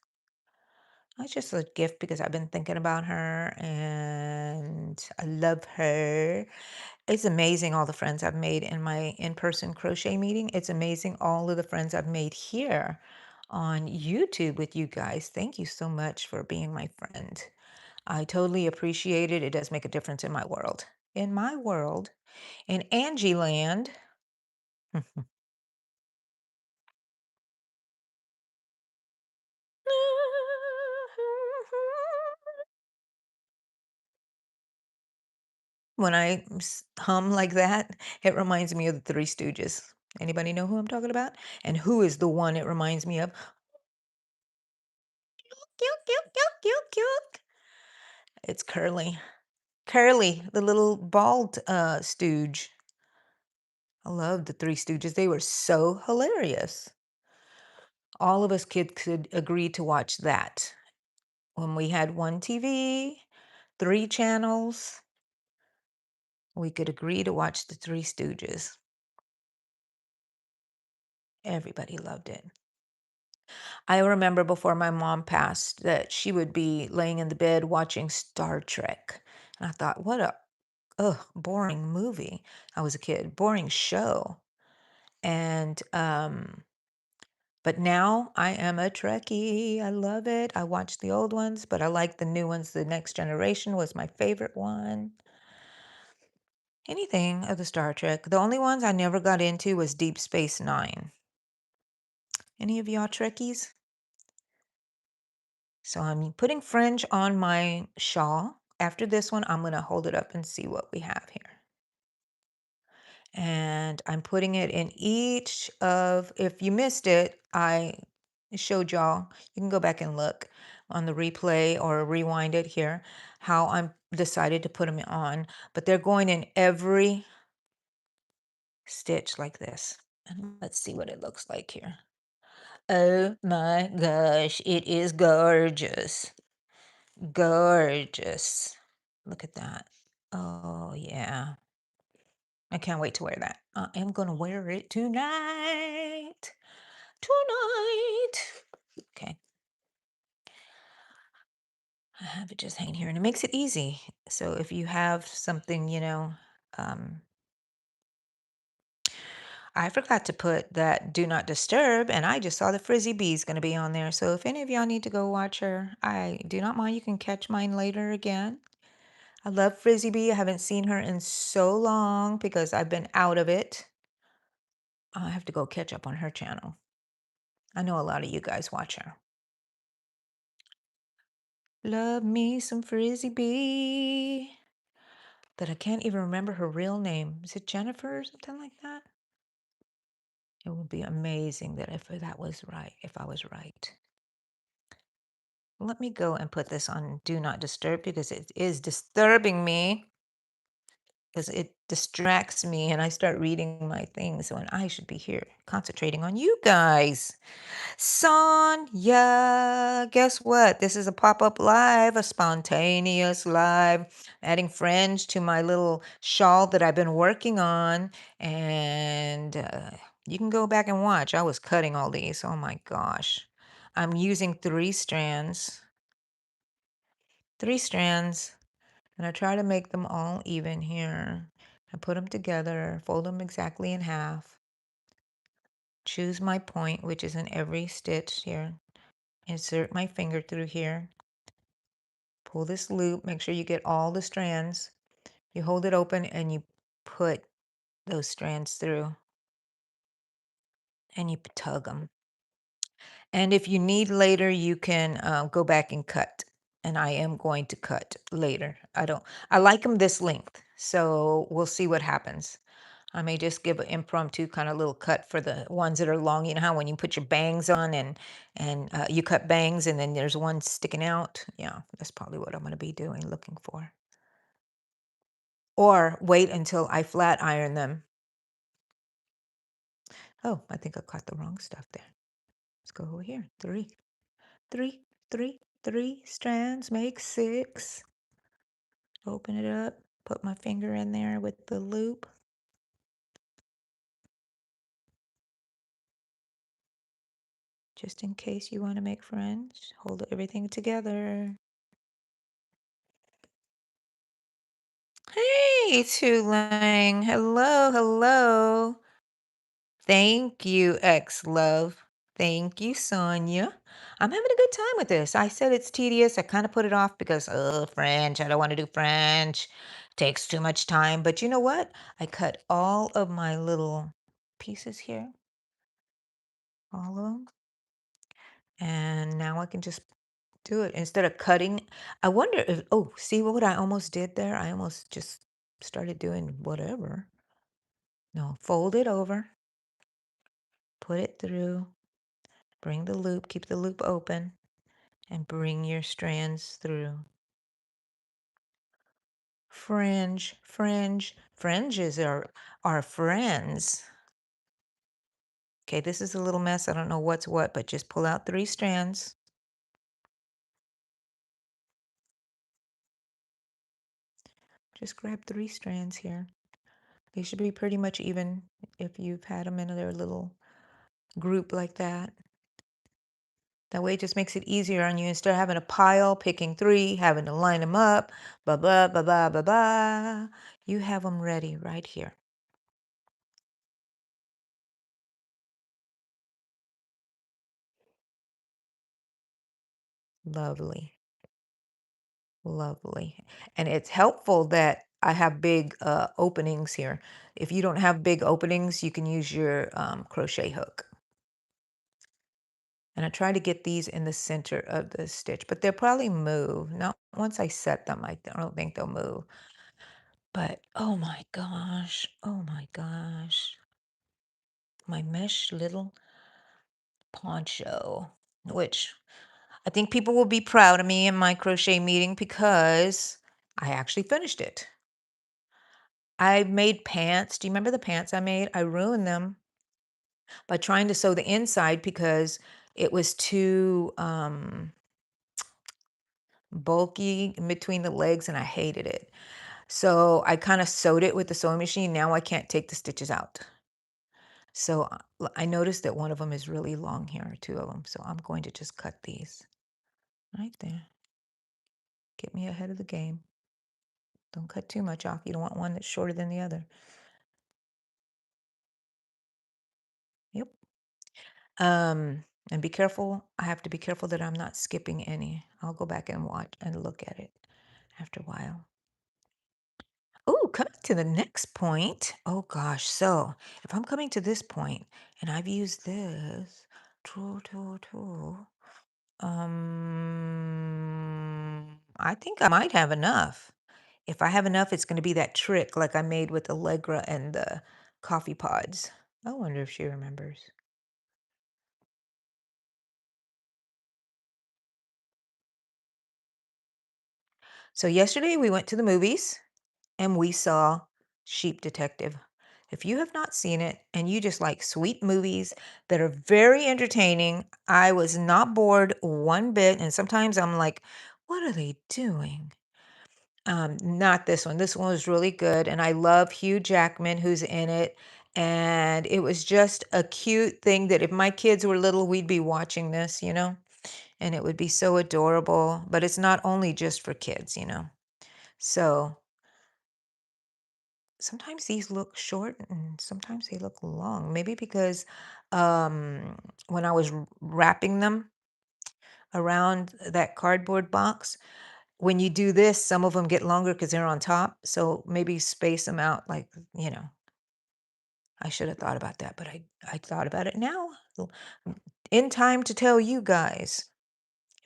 It's just a gift because I've been thinking about her and I love her. It's amazing all the friends I've made in my in-person crochet meeting. It's amazing all of the friends I've made here on YouTube with you guys. Thank you so much for being my friend. I totally appreciate it. It does make a difference in my world. In my world, in Angie land. When I hum like that, it reminds me of the Three Stooges. Anybody know who I'm talking about? And who is the one it reminds me of? Kyuk, kyuk, kyuk, kyuk, kyuk. It's Curly. Curly, the little bald stooge. I love the Three Stooges. They were so hilarious. All of us kids could agree to watch that. When we had one TV, three channels, we could agree to watch the Three Stooges. Everybody loved it. I remember before my mom passed that she would be laying in the bed watching Star Trek. And I thought, what a boring movie. I was a kid, boring show. And but now I am a Trekkie. I love it. I watch the old ones, but I like the new ones. The Next Generation was my favorite one. Anything of the Star Trek. The only ones I never got into was Deep Space Nine. Any of y'all Trekkies? So I'm putting fringe on my shawl. After this one, I'm going to hold it up and see what we have here. And I'm putting it in each of, if you missed it, I showed y'all, you can go back and look on the replay or rewind it here, how I'm decided to put them on, but they're going in every stitch like this. And let's see what it looks like here. Oh my gosh, it is gorgeous. Gorgeous. Look at that. Oh yeah. I can't wait to wear that. I am going to wear it tonight. Tonight. Okay. I have it just hanging here and it makes it easy. So if you have something, um, I forgot to put that do not disturb and I just saw the Frizzy Bee's going to be on there. So if any of y'all need to go watch her, I do not mind. You can catch mine later again. I love Frizzy Bee. I haven't seen her in so long because I've been out of it. I have to go catch up on her channel. I know a lot of you guys watch her. Love me some Frizzy Bee. That I can't even remember her real name. Is it Jennifer or something like that? It would be amazing that if that was right, if I was right. Let me go and put this on Do Not Disturb because it is disturbing me. Because it distracts me and I start reading my things when I should be here concentrating on you guys. Sonia, guess what? This is a pop-up live, a spontaneous live, adding fringe to my little shawl that I've been working on. And you can go back and watch. I was cutting all these. Oh my gosh. I'm using three strands, and I try to make them all even here. I put them together, fold them exactly in half. Choose my point, which is in every stitch here. Insert my finger through here, pull this loop, make sure you get all the strands. You hold it open and you put those strands through and you tug them. And if you need later, you can go back and cut. And I am going to cut later. I like them this length. So we'll see what happens. I may just give an impromptu kind of little cut for the ones that are long. You know how when you put your bangs on and you cut bangs and then there's one sticking out? Yeah, that's probably what I'm going to be doing, looking for. Or wait until I flat iron them. Oh, I think I caught the wrong stuff there. Let's go over here. Three, three strands make six. Open it up, put my finger in there with the loop. Just in case you want to make friends, hold everything together. Hey, Tulang. Hello, hello. Thank you, ex-love. Thank you, Sonia. I'm having a good time with this. I said it's tedious. I kind of put it off because, oh, French. I don't want to do French. Takes too much time. But you know what? I cut all of my little pieces here, all of them. And now I can just do it instead of cutting. I wonder if, oh, see what I almost did there? I almost just started doing whatever. No, fold it over, put it through, bring the loop, keep the loop open, and bring your strands through. Fringe, fringe, fringes are friends. Okay, this is a little mess. I don't know what's what, but just pull out 3 strands. Just grab 3 strands here. They should be pretty much even if you've had them in their little group like that. That way it just makes it easier on you instead of having a pile, picking 3, having to line them up, blah, blah, blah, blah, blah, blah. You have them ready right here. Lovely, lovely. And it's helpful that I have big openings here. If you don't have big openings, you can use your crochet hook. And I try to get these in the center of the stitch, but they'll probably move. Not once I set them, I don't think they'll move. But oh my gosh, oh my gosh. My mesh little poncho, which I think people will be proud of me in my crochet meeting because I actually finished it. I made pants. Do you remember the pants I made? I ruined them by trying to sew the inside because it was too bulky in between the legs and I hated it. So I kind of sewed it with the sewing machine. Now I can't take the stitches out. So I noticed that one of them is really long here, 2 of them. So I'm going to just cut these right there. Get me ahead of the game. Don't cut too much off. You don't want one that's shorter than the other. Yep. And be careful. I have to be careful that I'm not skipping any. I'll go back and watch and look at it after a while. Oh, coming to the next point. Oh gosh. So if I'm coming to this point and I've used this, I think I might have enough. If I have enough, it's going to be that trick like I made with Allegra and the coffee pods. I wonder if she remembers. So yesterday we went to the movies and we saw Sheep Detective. If you have not seen it and you just like sweet movies that are very entertaining, I was not bored one bit. And sometimes I'm like, what are they doing? Not this one. This one was really good. And I love Hugh Jackman, who's in it. And it was just a cute thing that if my kids were little, we'd be watching this, and it would be so adorable. But it's not only just for kids. So sometimes these look short and sometimes they look long. Maybe because when I was wrapping them around that cardboard box, when you do this, some of them get longer because they're on top. So maybe space them out like. I should have thought about that, but I thought about it now. In time to tell you guys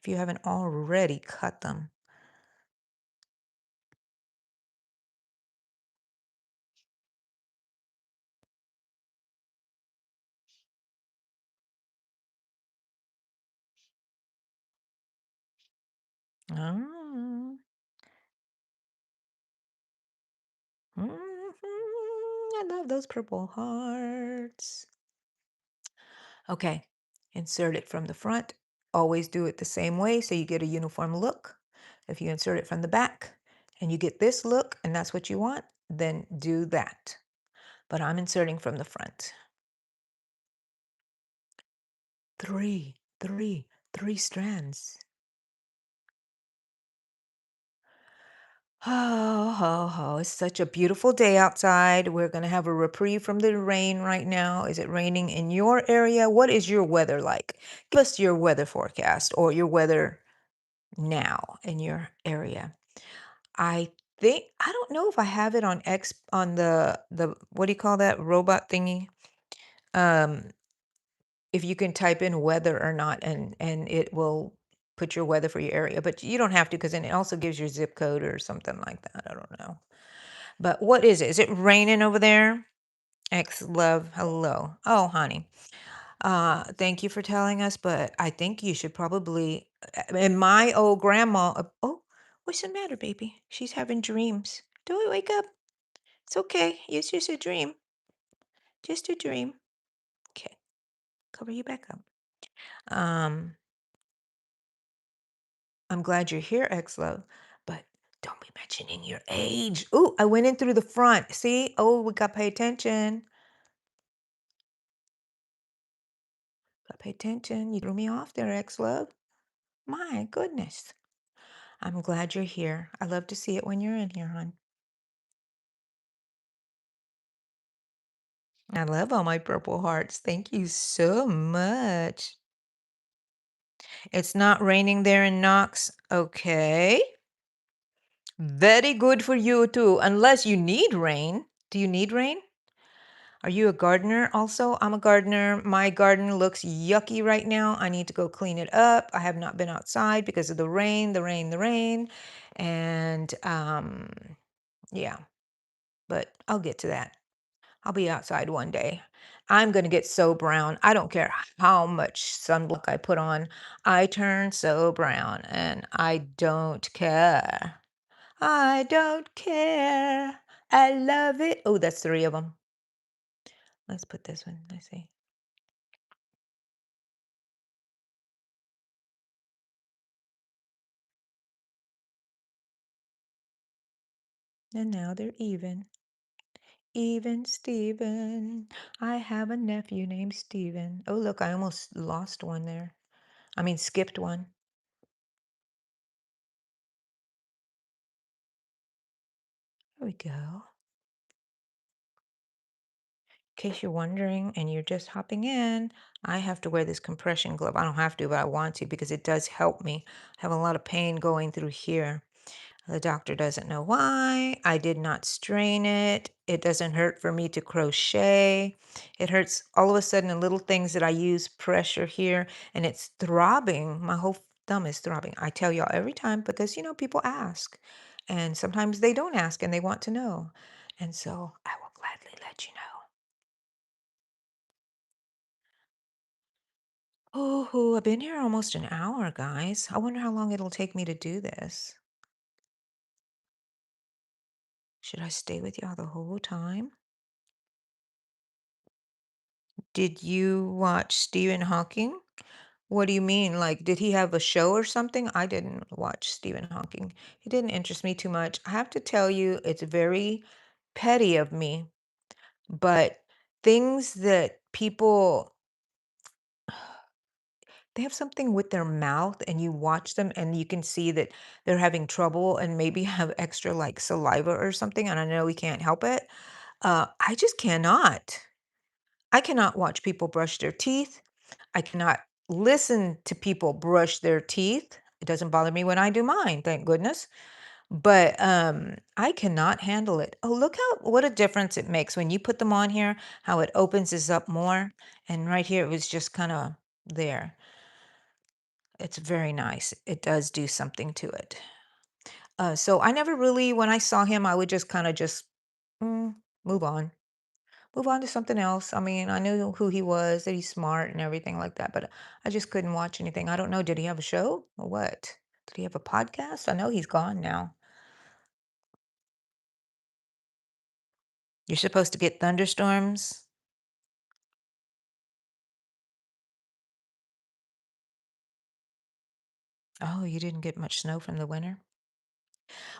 if you haven't already cut them. Ah. I love those purple hearts. Okay, insert it from the front. Always do it the same way so you get a uniform look. If you insert it from the back and you get this look and that's what you want, then do that. But I'm inserting from the front. Three, three, 3 strands. Oh, ho, ho. It's such a beautiful day outside. We're going to have a reprieve from the rain right now. Is it raining in your area? What is your weather like? Give us your weather forecast or your weather now in your area. I don't know if I have it on X on the what do you call that robot thingy? Um, if you can type in weather or not and it will put your weather for your area, but you don't have to because then it also gives your zip code or something like that. I don't know. But what is it? Is it raining over there? X love, hello. Oh, honey. Thank you for telling us, but I think you should probably and my old grandma, oh, what's the matter, baby? She's having dreams. Don't wake up. It's okay. It's just a dream. Just a dream. Okay. Cover you back up. Um, I'm glad you're here, X-Love, but don't be mentioning your age. Ooh, I went in through the front. See? Oh, we got to pay attention. Got to pay attention. You threw me off there, X-Love. My goodness. I'm glad you're here. I love to see it when you're in here, hon. I love all my purple hearts. Thank you so much. It's not raining there in Knox. Okay. Very good for you too, unless you need rain. Do you need rain? Are you a gardener also? I'm a gardener. My garden looks yucky right now. I need to go clean it up. I have not been outside because of the rain, the rain, the rain. And yeah, but I'll get to that. I'll be outside one day. I'm going to get so brown. I don't care how much sunblock I put on. I turn so brown and I don't care. I don't care. I love it. Oh, that's three of them. Let's put this one. Let's see. And now they're even. Even Steven. I have a nephew named Steven. Oh, look, I almost lost one there. I mean, skipped one. There we go. In case you're wondering and you're just hopping in, I have to wear this compression glove. I don't have to, but I want to because it does help me. I have a lot of pain going through here. The doctor doesn't know why. I did not strain it. It doesn't hurt for me to crochet. It hurts all of a sudden in little things that I use pressure here and it's throbbing. My whole thumb is throbbing. I tell y'all every time because, people ask. And sometimes they don't ask and they want to know. And so I will gladly let you know. Oh, I've been here almost an hour, guys. I wonder how long it'll take me to do this. Should I stay with y'all the whole time? Did you watch Stephen Hawking? What do you mean? Like, did he have a show or something? I didn't watch Stephen Hawking. He didn't interest me too much. I have to tell you, it's very petty of me, but things that people they have something with their mouth and you watch them and you can see that they're having trouble and maybe have extra like saliva or something. And I know we can't help it. I just cannot. I cannot watch people brush their teeth. I cannot listen to people brush their teeth. It doesn't bother me when I do mine, thank goodness. But I cannot handle it. Oh, look how what a difference it makes when you put them on here, how it opens this up more. And right here, it was just kind of there. It's very nice. It does do something to it. So I never really, when I saw him, I would just kind of just mm, move on. Move on to something else. I mean, I knew who he was, that he's smart and everything like that, but I just couldn't watch anything. I don't know. Did he have a show or what? Did he have a podcast? I know he's gone now. You're supposed to get thunderstorms. Oh, you didn't get much snow from the winter?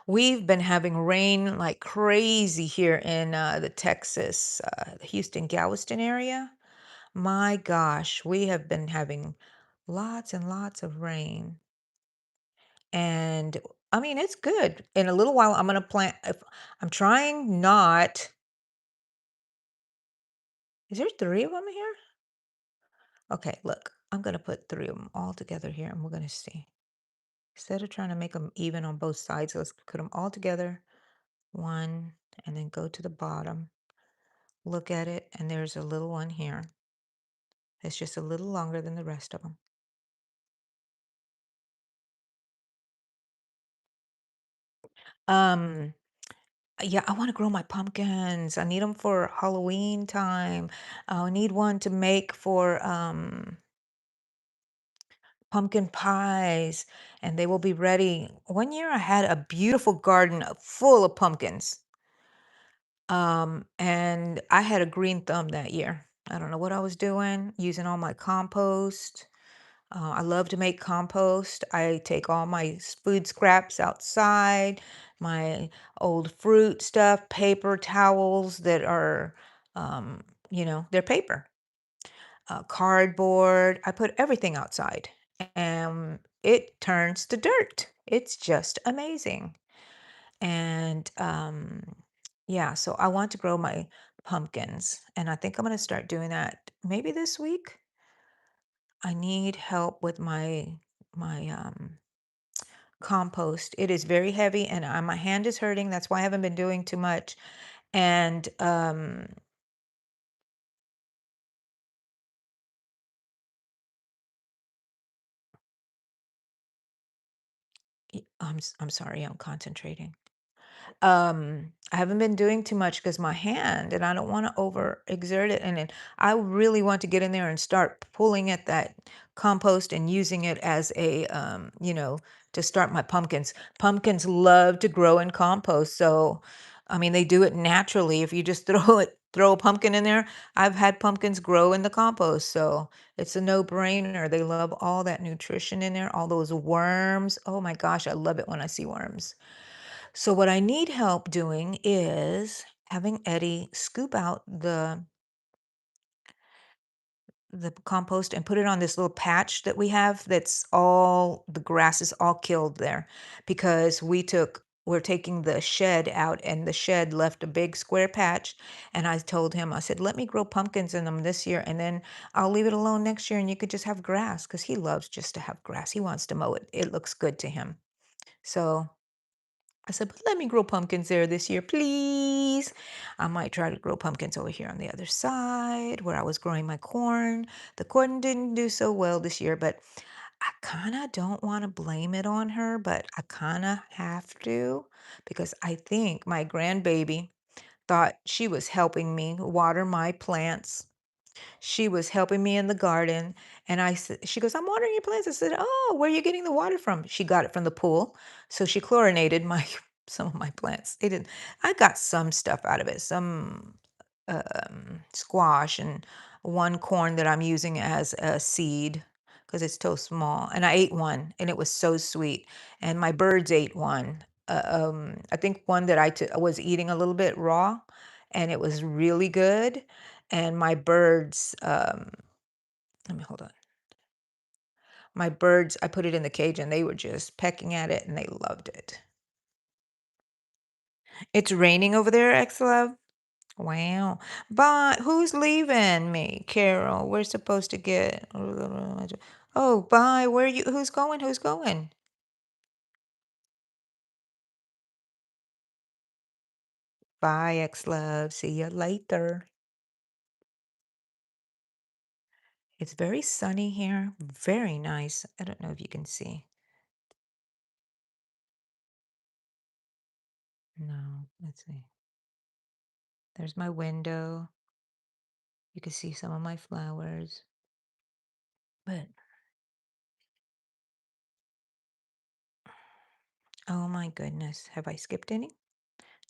We've been having rain like crazy here in the Texas, the Houston, Galveston area. My gosh, we have been having lots and lots of rain. And I mean, it's good. In a little while, I'm gonna plant. If I'm trying not. Is there three of them here? Okay, look, I'm gonna put three of them all together here, and we're gonna see. Instead of trying to make them even on both sides, let's put them all together. One, and then go to the bottom. Look at it, and there's a little one here. It's just a little longer than the rest of them. Um, yeah, I want to grow my pumpkins. I need them for Halloween time. I need one to make for pumpkin pies, and they will be ready. One year I had a beautiful garden full of pumpkins. And I had a green thumb that year. I don't know what I was doing, using all my compost. I love to make compost. I take all my food scraps outside, my old fruit stuff, paper towels that are, um, they're paper, cardboard. I put everything outside and it turns to dirt. It's just amazing. And yeah, so I want to grow my pumpkins, and I think I'm going to start doing that maybe this week. I need help with my compost. It is very heavy, and my hand is hurting. That's why I haven't been doing too much. And I'm sorry, I'm concentrating. I haven't been doing too much because my hand, and I don't want to overexert it. And then I really want to get in there and start pulling at that compost and using it as a, to start my pumpkins. Pumpkins love to grow in compost. So, I mean, they do it naturally. If you just throw a pumpkin in there. I've had pumpkins grow in the compost. So it's a no-brainer. They love all that nutrition in there, all those worms. Oh my gosh, I love it when I see worms. So what I need help doing is having Eddie scoop out the compost and put it on this little patch that we have that's all the grass is all killed there because we're taking the shed out and the shed left a big square patch, and I told him, I said, let me grow pumpkins in them this year and then I'll leave it alone next year and you could just have grass because he loves just to have grass. He wants to mow it. It looks good to him. So I said, but let me grow pumpkins there this year, please. I might try to grow pumpkins over here on the other side where I was growing my corn. The corn didn't do so well this year, but I kind of don't want to blame it on her, but I kind of have to because I think my grandbaby thought she was helping me water my plants. She was helping me in the garden, and I said, she goes, "I'm watering your plants." I said, "Oh, where are you getting the water from?" She got it from the pool. So she chlorinated my some of my plants. They didn't. I got some stuff out of it, some squash and one corn that I'm using as a seed because it's so small. And I ate one, and it was so sweet. And my birds ate one. I think one that was eating a little bit raw, and it was really good. And my birds, let me hold on. My birds, I put it in the cage and they were just pecking at it and they loved it. It's raining over there, ex-love? Wow. But who's leaving me, Carol? We're supposed to get. Oh, bye. Where you? Who's going? Who's going? Bye, ex-love. See you later. It's very sunny here. Very nice. I don't know if you can see. No, let's see. There's my window. You can see some of my flowers. But oh my goodness, have I skipped any?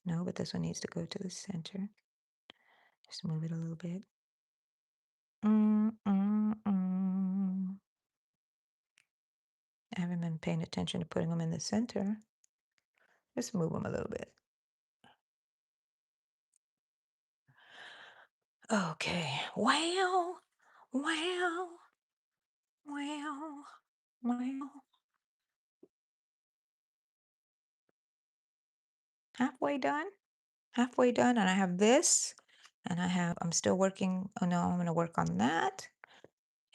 No, but this one needs to go to the center. Just move it a little bit. Mm, mm, mm. I haven't been paying attention to putting them in the center. Just move them a little bit. Okay. Wow. Wow. Wow. Wow. Halfway done. Halfway done. And I have this. And I'm still working. Oh no, I'm going to work on that.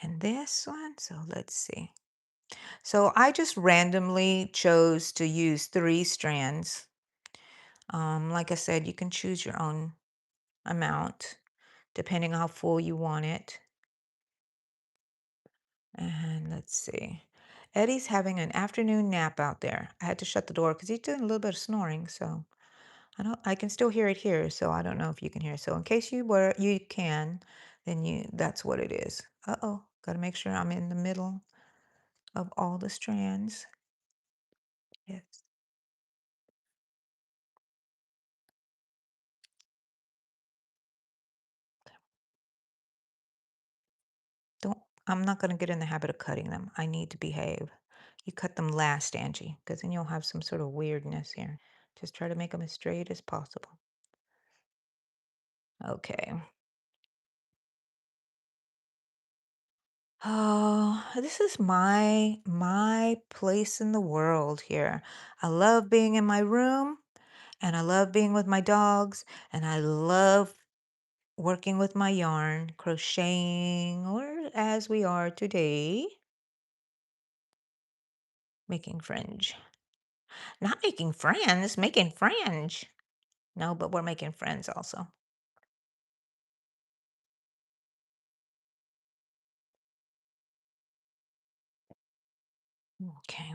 And this one. So let's see. So I just randomly chose to use 3 strands. Like I said, you can choose your own amount depending on how full you want it. And let's see. Eddie's having an afternoon nap out there. I had to shut the door because he's doing a little bit of snoring. So I can still hear it here. So I don't know if you can hear. So in case you can, then that's what it is. Uh-oh, got to make sure I'm in the middle. of all the strands. Yes. Don't, I'm not going to get in the habit of cutting them. I need to behave. You cut them last, Angie, because then you'll have some sort of weirdness here. Just try to make them as straight as possible. Okay. Oh, this is my place in the world here. I love being in my room and I love being with my dogs and I love working with my yarn, crocheting, or as we are today, making fringe. Not making friends, making fringe. No, but we're making friends also. Okay.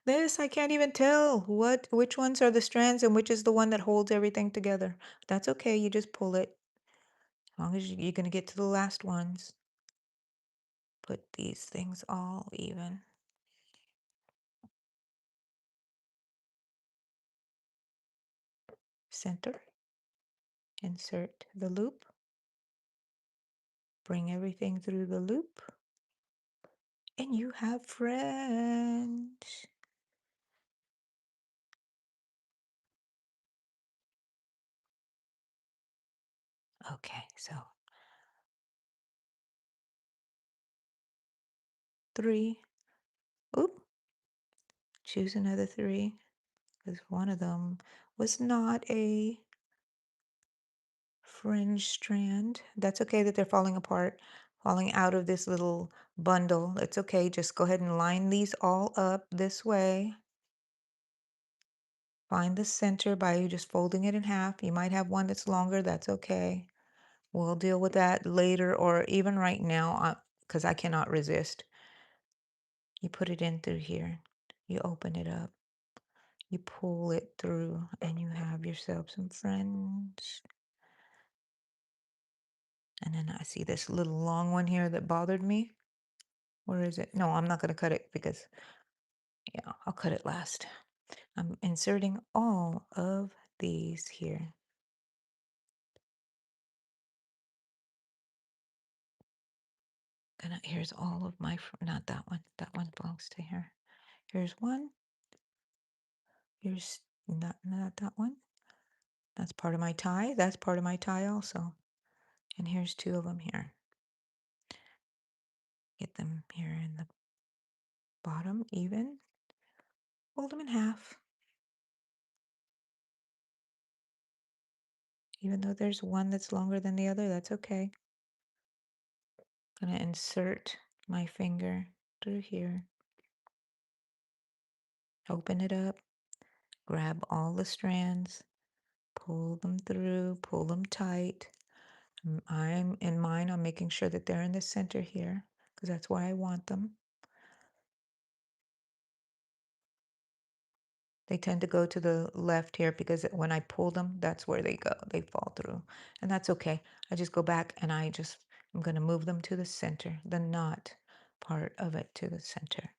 This, I can't even tell which ones are the strands and which is the one that holds everything together. That's okay, you just pull it. As long as you're gonna get to the last ones. Put these things all even. Center, insert the loop, bring everything through the loop, and you have friends. Okay, so 3. Oop, choose another 3 because one of them was not a fringe strand. That's okay that they're falling apart, falling out of this little bundle. It's okay. Just go ahead and line these all up this way. Find the center by just folding it in half. You might have one that's longer. That's okay. We'll deal with that later or even right now because I cannot resist. You put it in through here. You open it up. You pull it through and you have yourself some friends. And then I see this little long one here that bothered me. Where is it? No, I'm not going to cut it because, yeah, I'll cut it last. I'm inserting all of these here. Here's all of my, not that one. That one belongs to here. Here's one. Here's not that one. That's part of my tie. That's part of my tie also. And here's 2 of them here. Get them here in the bottom even. Fold them in half. Even though there's one that's longer than the other, that's okay. Gonna insert my finger through here. Open it up. Grab all the strands. Pull them through. Pull them tight. I'm in mine. I'm making sure that they're in the center here because that's where I want them. They tend to go to the left here because when I pull them, that's where they go. They fall through. And that's okay. I just go back and I'm going to move them to the center, the knot part of it to the center.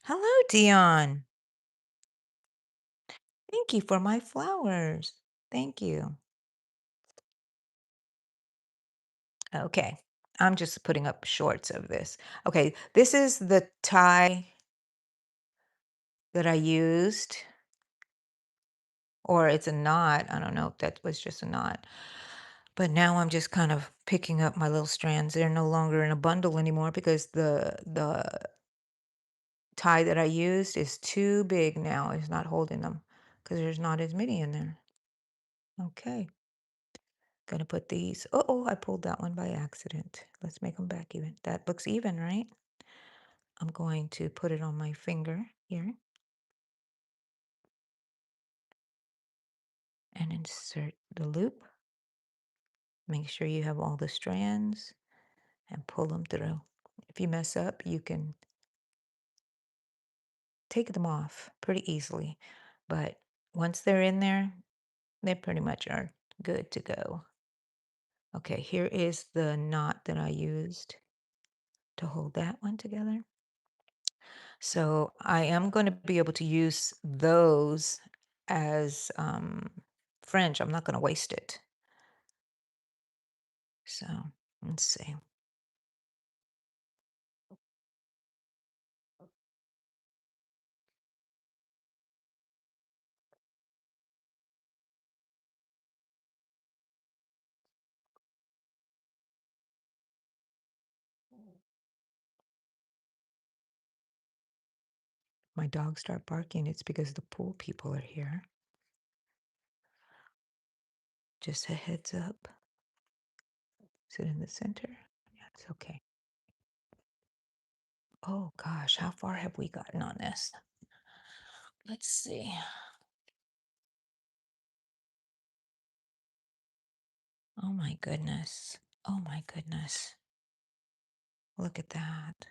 Hello, Dion. Thank you for my flowers. Thank you. Okay. I'm just putting up shorts of this. Okay. This is the tie that I used, or it's a knot. I don't know if that was just a knot. But now I'm just kind of picking up my little strands. They're no longer in a bundle anymore because the tie that I used is too big now. It's not holding them because there's not as many in there. Okay. Gonna put these. Oh, I pulled that one by accident. Let's make them back even. That looks even, right? I'm going to put it on my finger here and insert the loop. Make sure you have all the strands and pull them through. If you mess up, you can take them off pretty easily. But once they're in there, They pretty much are good to go. Okay, here is the knot that I used to hold that one together. So I am going to be able to use those as fringe. I'm not going to waste it. So let's see. My dogs start barking. It's because the pool people are here. Just a heads up. Is it in the center? Yeah, it's okay. Oh gosh, how far have we gotten on this? Let's see. Oh my goodness. Oh my goodness. Look at that.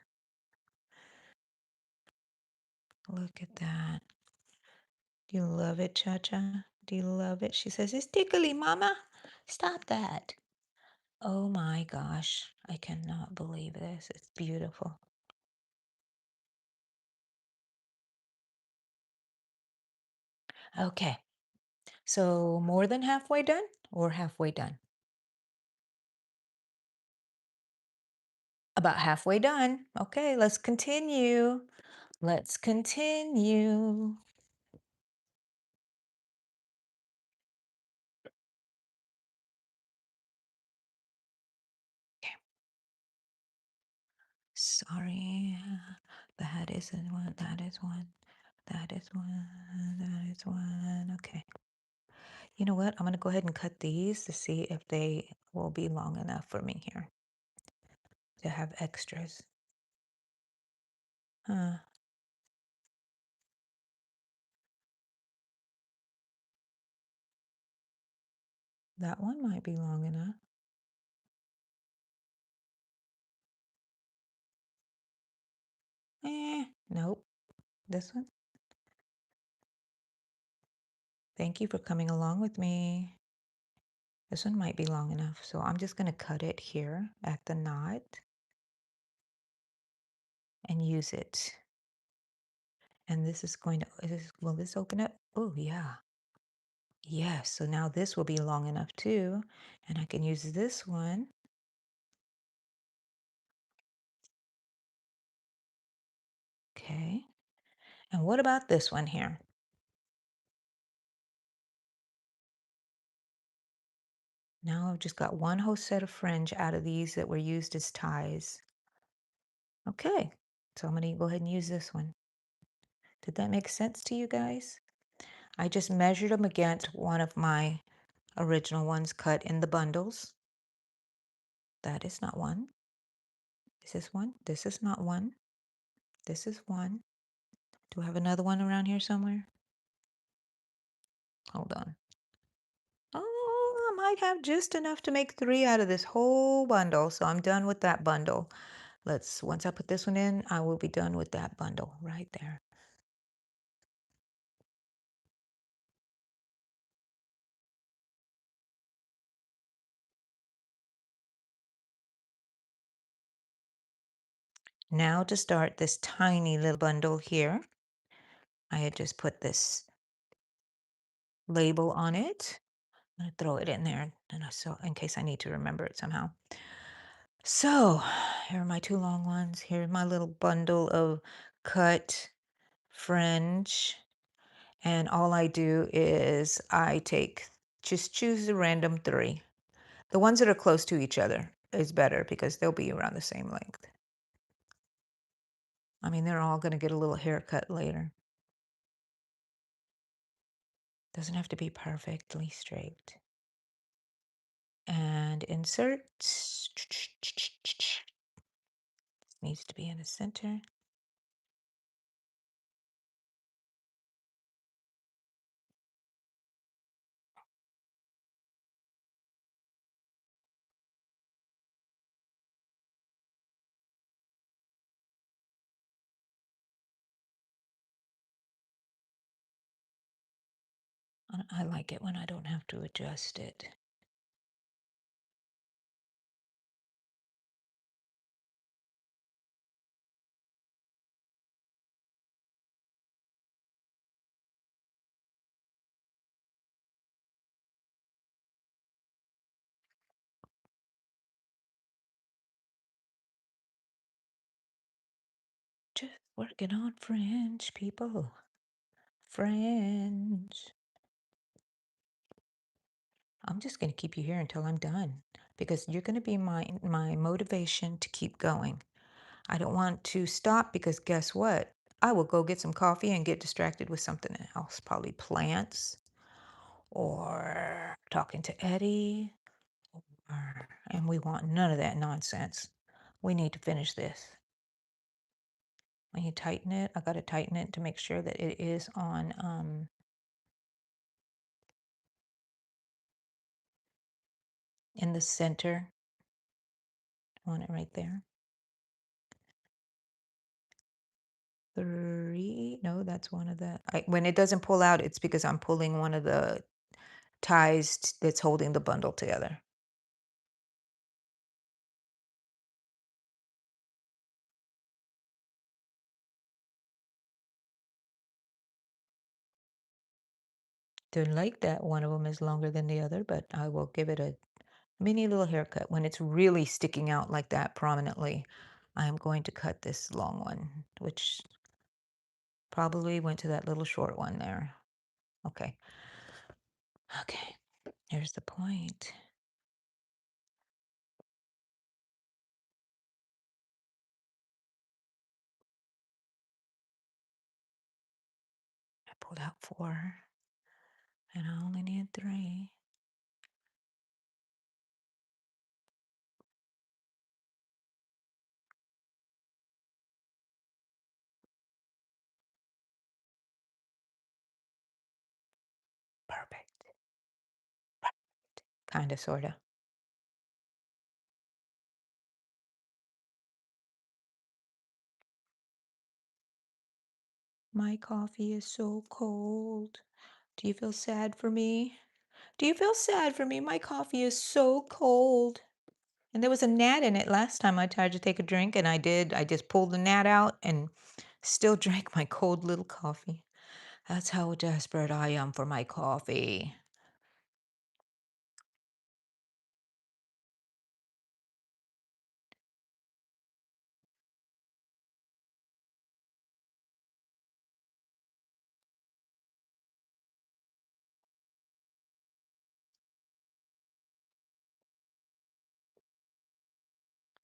Look at that. Do you love it, Cha-Cha? Do you love it? She says, it's tickly, Mama. Stop that. Oh my gosh. I cannot believe this. It's beautiful. Okay. So more than halfway done or halfway done? About halfway done. Okay, let's continue. Let's continue. Okay. Sorry. That isn't one. That is one. That is one. That is one. Okay. You know what? I'm going to go ahead and cut these to see if they will be long enough for me here to have extras. Huh. That one might be long enough. Nope. This one. Thank you for coming along with me. This one might be long enough. So I'm just going to cut it here at the knot and use it. And this is going to, will this open up? Oh, yeah. Yes. So now this will be long enough too. And I can use this one. Okay. And what about this one here? Now I've just got one whole set of fringe out of these that were used as ties. Okay. So I'm going to go ahead and use this one. Did that make sense to you guys? I just measured them against one of my original ones cut in the bundles. That is not one. Is this one? This is not one. This is one. Do I have another one around here somewhere? Hold on. Oh, I might have just enough to make 3 out of this whole bundle. So I'm done with that bundle. Once I put this one in, I will be done with that bundle right there. Now to start this tiny little bundle here, I had just put this label on it. I'm gonna throw it in there, so in case I need to remember it somehow. So here are my 2 long ones. Here's my little bundle of cut fringe. And all I do is just choose a random 3. The ones that are close to each other is better because they'll be around the same length. I mean, they're all going to get a little haircut later. Doesn't have to be perfectly straight. And insert. Needs to be in the center. I like it when I don't have to adjust it. Just working on fringe, people. Fringe. I'm just going to keep you here until I'm done because you're going to be my motivation to keep going. I don't want to stop because guess what? I will go get some coffee and get distracted with something else, probably plants or talking to Eddie. And we want none of that nonsense. We need to finish this. When you tighten it, I got to tighten it to make sure that it is on in the center. I want it right there. 3. No, that's one of the when it doesn't pull out, it's because I'm pulling one of the ties that's holding the bundle together. Don't like that one of them is longer than the other, but I will give it a mini little haircut. When it's really sticking out like that prominently, I am going to cut this long one, which probably went to that little short one there. Okay. Okay. Here's the point. I pulled out 4 and I only need 3. Perfect. Kind of, sort of. My coffee is so cold. Do you feel sad for me? Do you feel sad for me? My coffee is so cold. And there was a gnat in it last time I tried to take a drink, and I did. I just pulled the gnat out and still drank my cold little coffee. That's how desperate I am for my coffee.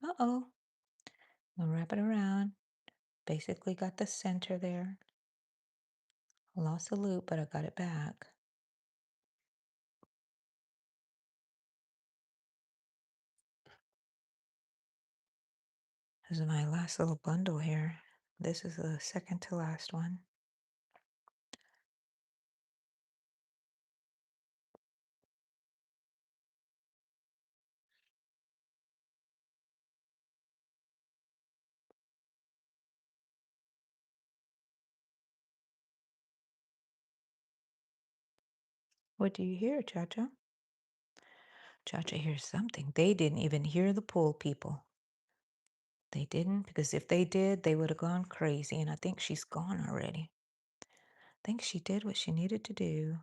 Uh-oh. I'll wrap it around. Basically got the center there. Lost the loop, but I got it back. This is my last little bundle here. This is the second to last one. What do you hear, Cha-Cha? Cha-Cha hears something. They didn't even hear the pool people. They didn't, because if they did, they would have gone crazy, and I think she's gone already. I think she did what she needed to do.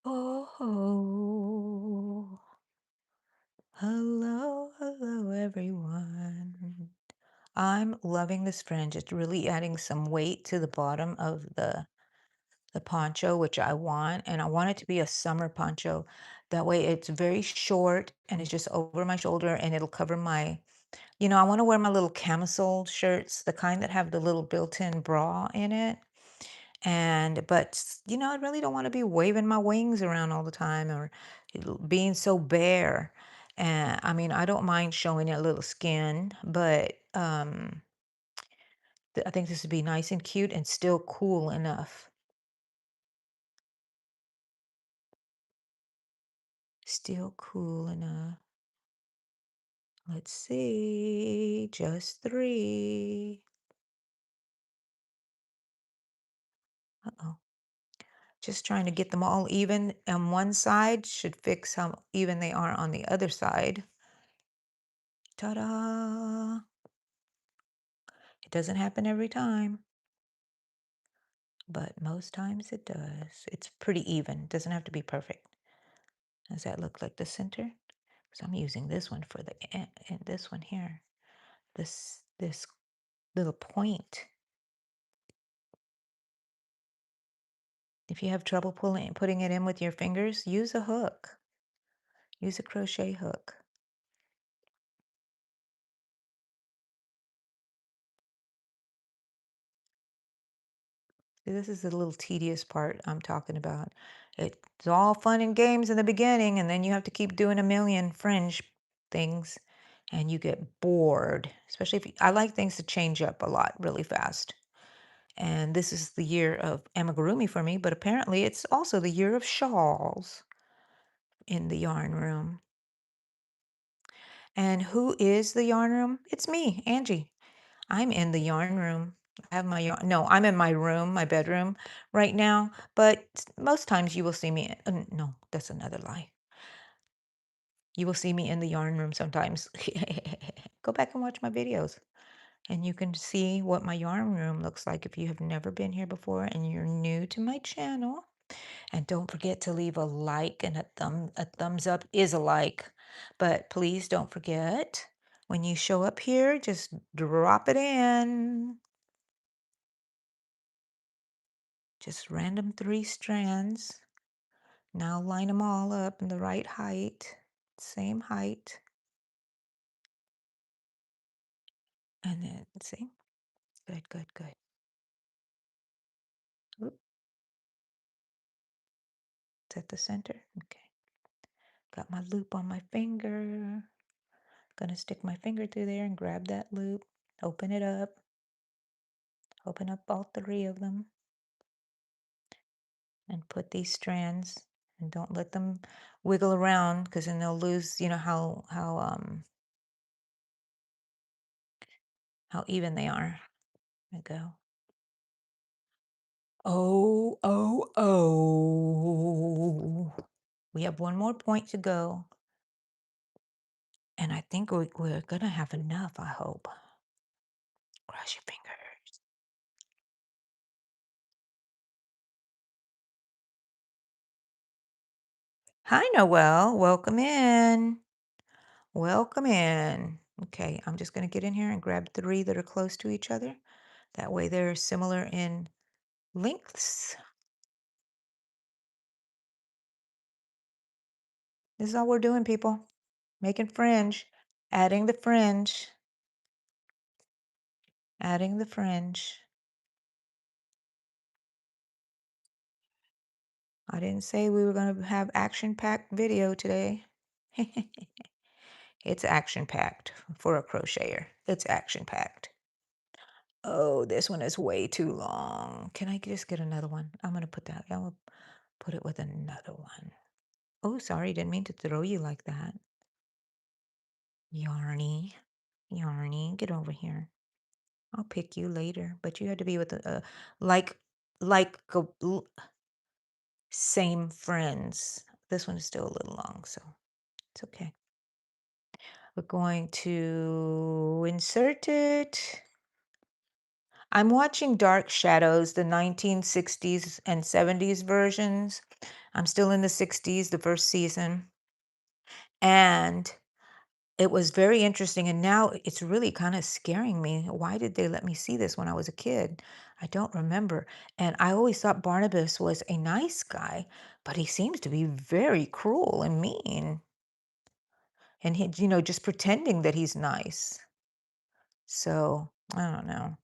Oh, hello, hello, everyone. I'm loving this fringe. It's really adding some weight to the bottom of the poncho, which I want, and I want it to be a summer poncho. That way it's very short and it's just over my shoulder and it'll cover my, I want to wear my little camisole shirts, the kind that have the little built-in bra in it. I really don't want to be waving my wings around all the time or being so bare. And I mean, I don't mind showing a little skin, but I think this would be nice and cute and still cool enough. Still cool enough. Let's see, just three. Uh-oh. Just trying to get them all even on one side should fix how even they are on the other side. Ta-da! It doesn't happen every time, but most times it does. It's pretty even. Doesn't have to be perfect. Does that look like the center? So I'm using this one for the and this one here. This little point. If you have trouble putting it in with your fingers, use a hook. Use a crochet hook. See, this is the little tedious part I'm talking about. It's all fun and games in the beginning, and then you have to keep doing a million fringe things, and you get bored. Especially if I like things to change up a lot really fast. And this is the year of amigurumi for me, but apparently it's also the year of shawls in the yarn room. And who is the yarn room? It's me, Angie. I'm in the yarn room. I have my yarn. No, I'm in my room, my bedroom right now. But most times you will see me. No, that's another lie. You will see me in the yarn room sometimes. Go back and watch my videos, and you can see what my yarn room looks like if you have never been here before and you're new to my channel. And don't forget to leave a like and a thumbs up is a like. But please don't forget when you show up here, just drop it in. Just random three strands. Now line them all up in the right height, same height. And then see, good, good, good. Oop, it's at the center. Okay. Got my loop on my finger. Gonna stick my finger through there and grab that loop. Open it up. Open up all three of them. And put these strands and don't let them wiggle around because then they'll lose, how even they are. There we go. Oh, oh, oh. We have one more point to go. And I think we're going to have enough, I hope. Cross your fingers. Hi, Noelle. Welcome in. Welcome in. Okay, I'm just going to get in here and grab three that are close to each other. That way they're similar in lengths. This is all we're doing, people. Making fringe, adding the fringe, adding the fringe. I didn't say we were going to have action-packed video today. It's action-packed for a crocheter. It's action-packed. Oh, this one is way too long. Can I just get another one? I'm going to put that. I'll put it with another one. Oh, sorry. Didn't mean to throw you like that. Yarny. Yarny, get over here. I'll pick you later, but you had to be with like like same friends. This one is still a little long, so it's okay. We're going to insert it. I'm watching Dark Shadows, the 1960s and 70s versions. I'm still in the 60s, the first season. And it was very interesting. And now it's really kind of scaring me. Why did they let me see this when I was a kid? I don't remember. And I always thought Barnabas was a nice guy, but he seems to be very cruel and mean. And just pretending that he's nice. So I don't know.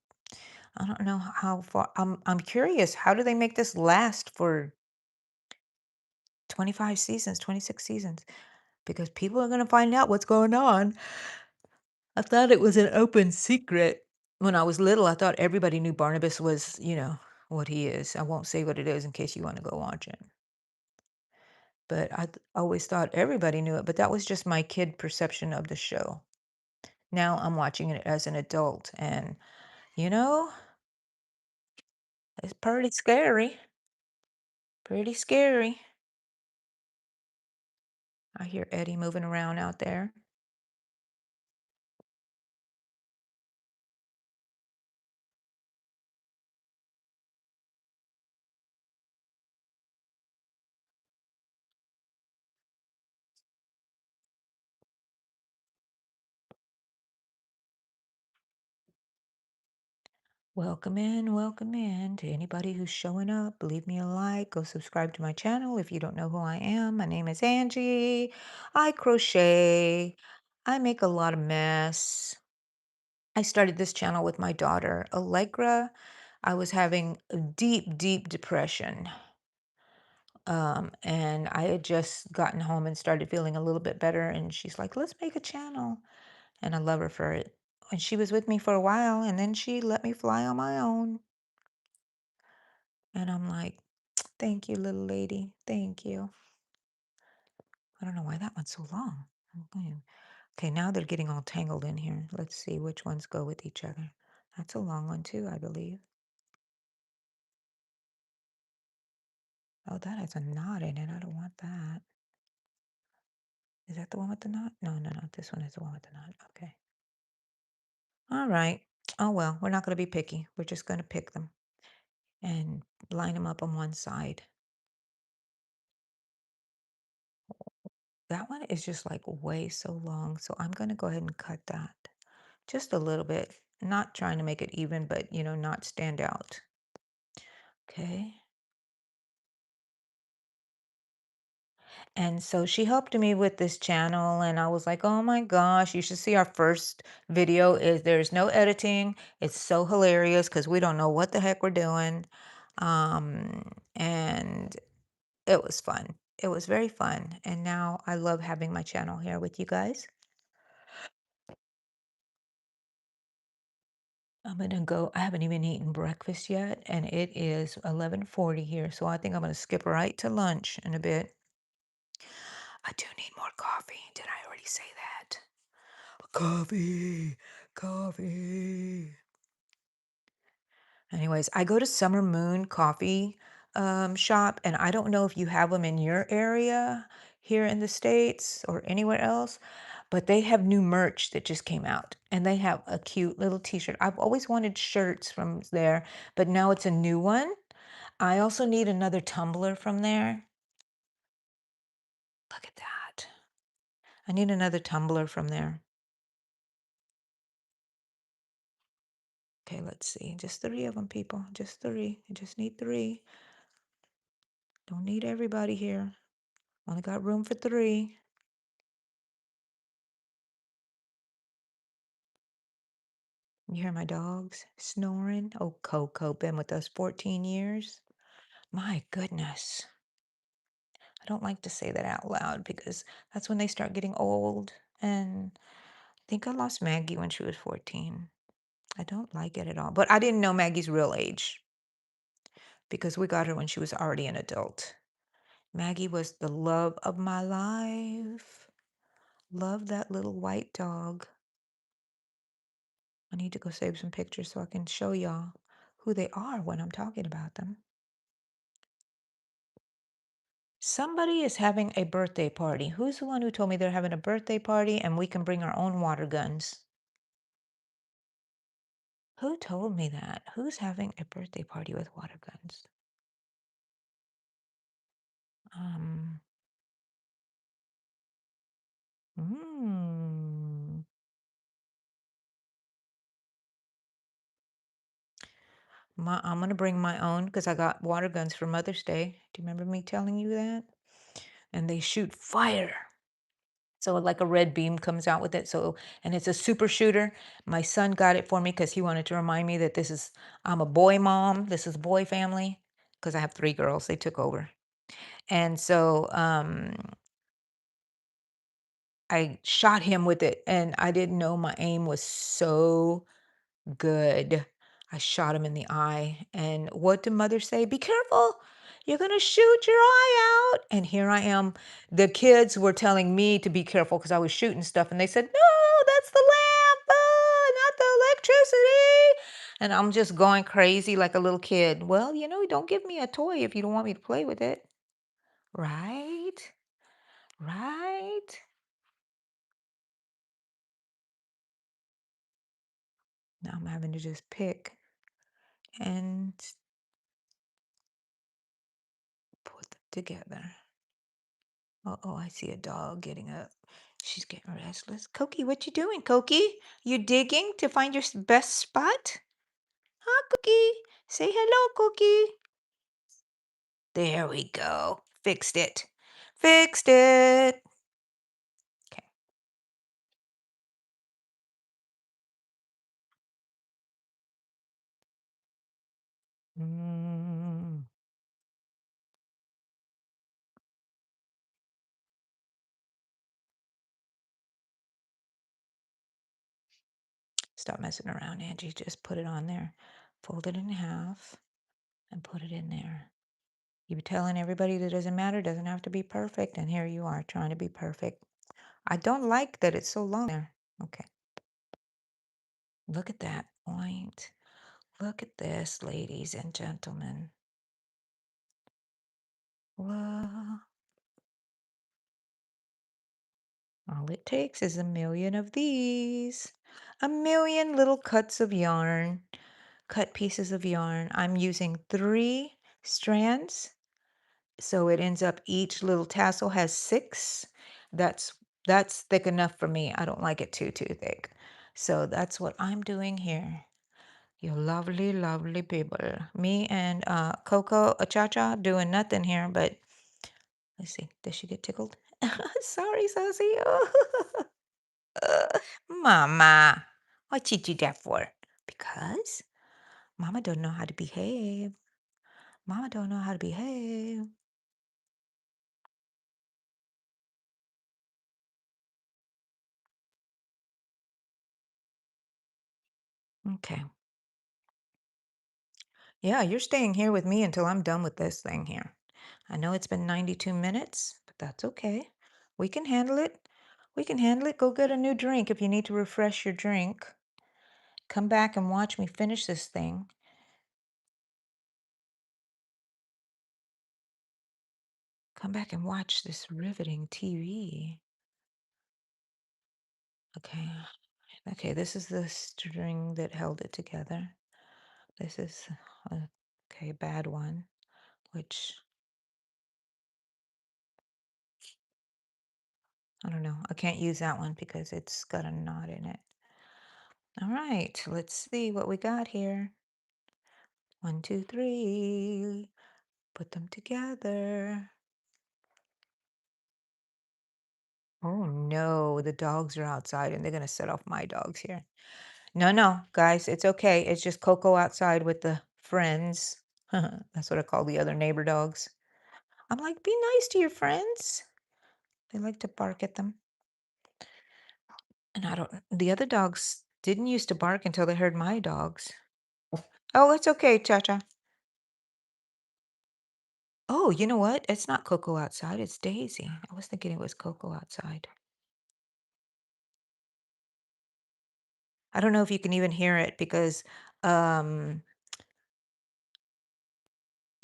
I don't know how far. I'm curious. How do they make this last for 25 seasons, 26 seasons? Because people are going to find out what's going on. I thought it was an open secret. When I was little, I thought everybody knew Barnabas was, what he is. I won't say what it is in case you want to go watch it. But always thought everybody knew it. But that was just my kid perception of the show. Now I'm watching it as an adult, and you know, it's pretty scary. Pretty scary. I hear Eddie moving around out there. Welcome in to anybody who's showing up. Leave me a like, go subscribe to my channel if you don't know who I am. My name is Angie. I crochet. I make a lot of mess. I started this channel with my daughter, Allegra. I was having a deep, deep depression. And I had just gotten home and started feeling a little bit better. And she's like, let's make a channel. And I love her for it. And she was with me for a while, and then she let me fly on my own. And I'm like, thank you, little lady. Thank you. I don't know why that one's so long. Okay, okay, now they're getting all tangled in here. Let's see which ones go with each other. That's a long one too, I believe. Oh, that has a knot in it. I don't want that. Is that the one with the knot? No, no, no. This one is the one with the knot. Okay. All right. Oh, well, we're not going to be picky. We're just going to pick them and line them up on one side. That one is just like way so long. So I'm going to go ahead and cut that just a little bit. Not trying to make it even, but not stand out. Okay. And so she helped me with this channel, and I was like, oh my gosh, you should see our first video. There's no editing. It's so hilarious because we don't know what the heck we're doing. And it was fun. It was very fun. And now I love having my channel here with you guys. I'm gonna go. I haven't even eaten breakfast yet, and it is 11:40 here, so I think I'm gonna skip right to lunch in a bit. I do need more coffee. Did I already say that? Coffee, coffee. Anyways, I go to Summer Moon Coffee shop, and I don't know if you have them in your area here in the States or anywhere else, but they have new merch that just came out, and they have a cute little t-shirt. I've always wanted shirts from there, but now it's a new one. I also need another tumbler from there. Look at that. I need another tumbler from there. Okay, let's see. Just three of them, people. Just three. I just need three. Don't need everybody here. Only got room for three. You hear my dogs snoring? Oh, Coco, been with us 14 years. My goodness. I don't like to say that out loud because that's when they start getting old. And I think I lost Maggie when she was 14. I don't like it at all. But I didn't know Maggie's real age because we got her when she was already an adult. Maggie was the love of my life. Love that little white dog. I need to go save some pictures so I can show y'all who they are when I'm talking about them. Somebody is having a birthday party. Who's the one who told me they're having a birthday party and we can bring our own water guns? Who told me that? Who's having a birthday party with water guns? Um, mm, I'm gonna bring my own because I got water guns for Mother's Day. Do you remember me telling you that? And they shoot fire. So like a red beam comes out with it. So, and it's a super shooter. My son got it for me because he wanted to remind me that I'm a boy mom. This is a boy family because I have 3 girls. They took over. And so I shot him with it and I didn't know my aim was so good. I shot him in the eye. And what did mother say? Be careful. You're going to shoot your eye out. And here I am. The kids were telling me to be careful because I was shooting stuff. And they said, no, that's the lamp, not the electricity. And I'm just going crazy like a little kid. Well, don't give me a toy if you don't want me to play with it. Right? Right? Now I'm having to just pick and put them together. Oh, I see a dog getting up. She's getting restless. Cokie, what you doing, Cokie? You digging to find your best spot? Huh, Cookie? Say hello, Cookie. There we go. Fixed it. Fixed it. Okay. Mm. Stop messing around, Angie. Just put it on there. Fold it in half and put it in there. You be telling everybody that doesn't matter, doesn't have to be perfect, and here you are trying to be perfect. I don't like that it's so long there. Okay. Look at that point. Look at this, ladies and gentlemen. Well, all it takes is a million of these. A million little cuts of yarn, cut pieces of yarn. I'm using 3 strands, so it ends up each little tassel has 6. That's that's thick enough for me. I don't like it too thick. So that's what I'm doing here. You lovely, lovely people. Me and Coco Cha doing nothing here, but let's see. Does she get tickled? Sorry, Sassy. Mama, what you do that for? Because Mama don't know how to behave. Mama don't know how to behave. Okay. Yeah, you're staying here with me until I'm done with this thing here. I know it's been 92 minutes, but that's okay. We can handle it. We can handle it. Go get a new drink if you need to refresh your drink. Come back and watch me finish this thing. Come back and watch this riveting TV. Okay. Okay, this is the string that held it together. This is a okay, bad one, which I don't know. I can't use that one because it's got a knot in it. All right, let's see what we got here. 1, 2, 3. Put them together. Oh no, the dogs are outside and they're gonna set off my dogs here. No, no, guys, it's okay. It's just Coco outside with the friends. That's what I call the other neighbor dogs. I'm like, be nice to your friends. They like to bark at them. And I don't, the other dogs didn't used to bark until they heard my dogs. Oh, it's okay, Cha Cha. Oh, you know what? It's not Coco outside, it's Daisy. I was thinking it was Coco outside. I don't know if you can even hear it because um,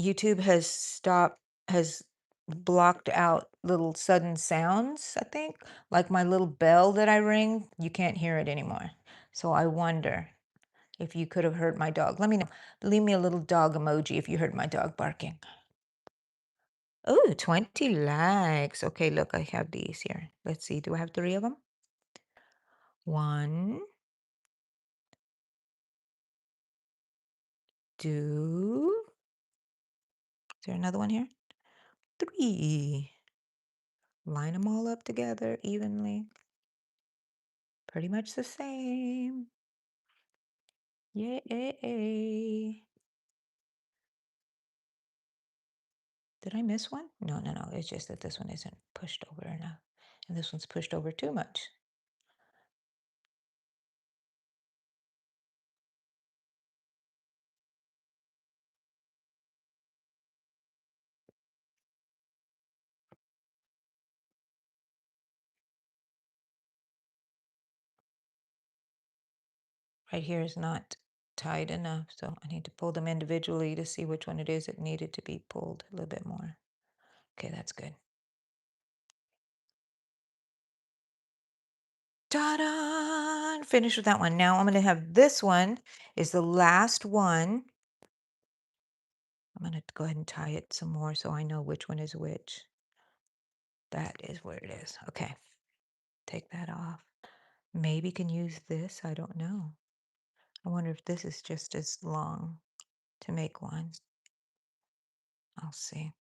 YouTube has blocked out little sudden sounds, I think. Like my little bell that I ring, you can't hear it anymore. So I wonder if you could have heard my dog. Let me know. Leave me a little dog emoji if you heard my dog barking. Oh, 20 likes. Okay, look, I have these here. Let's see. Do I have 3 of them? 1, 2. Is there another one here? 3. Line them all up together evenly. Pretty much the same. Yay. Did I miss one? No, no, no. It's just that this one isn't pushed over enough. And this one's pushed over too much. Right here is not tight enough, so I need to pull them individually to see which one it is that needed to be pulled a little bit more. Okay, that's good. Ta-da! Finished with that one. Now I'm going to have this one is the last one. I'm going to go ahead and tie it some more so I know which one is which. That is where it is. Okay, take that off. Maybe can use this. I don't know. I wonder if this is just as long to make one. I'll see.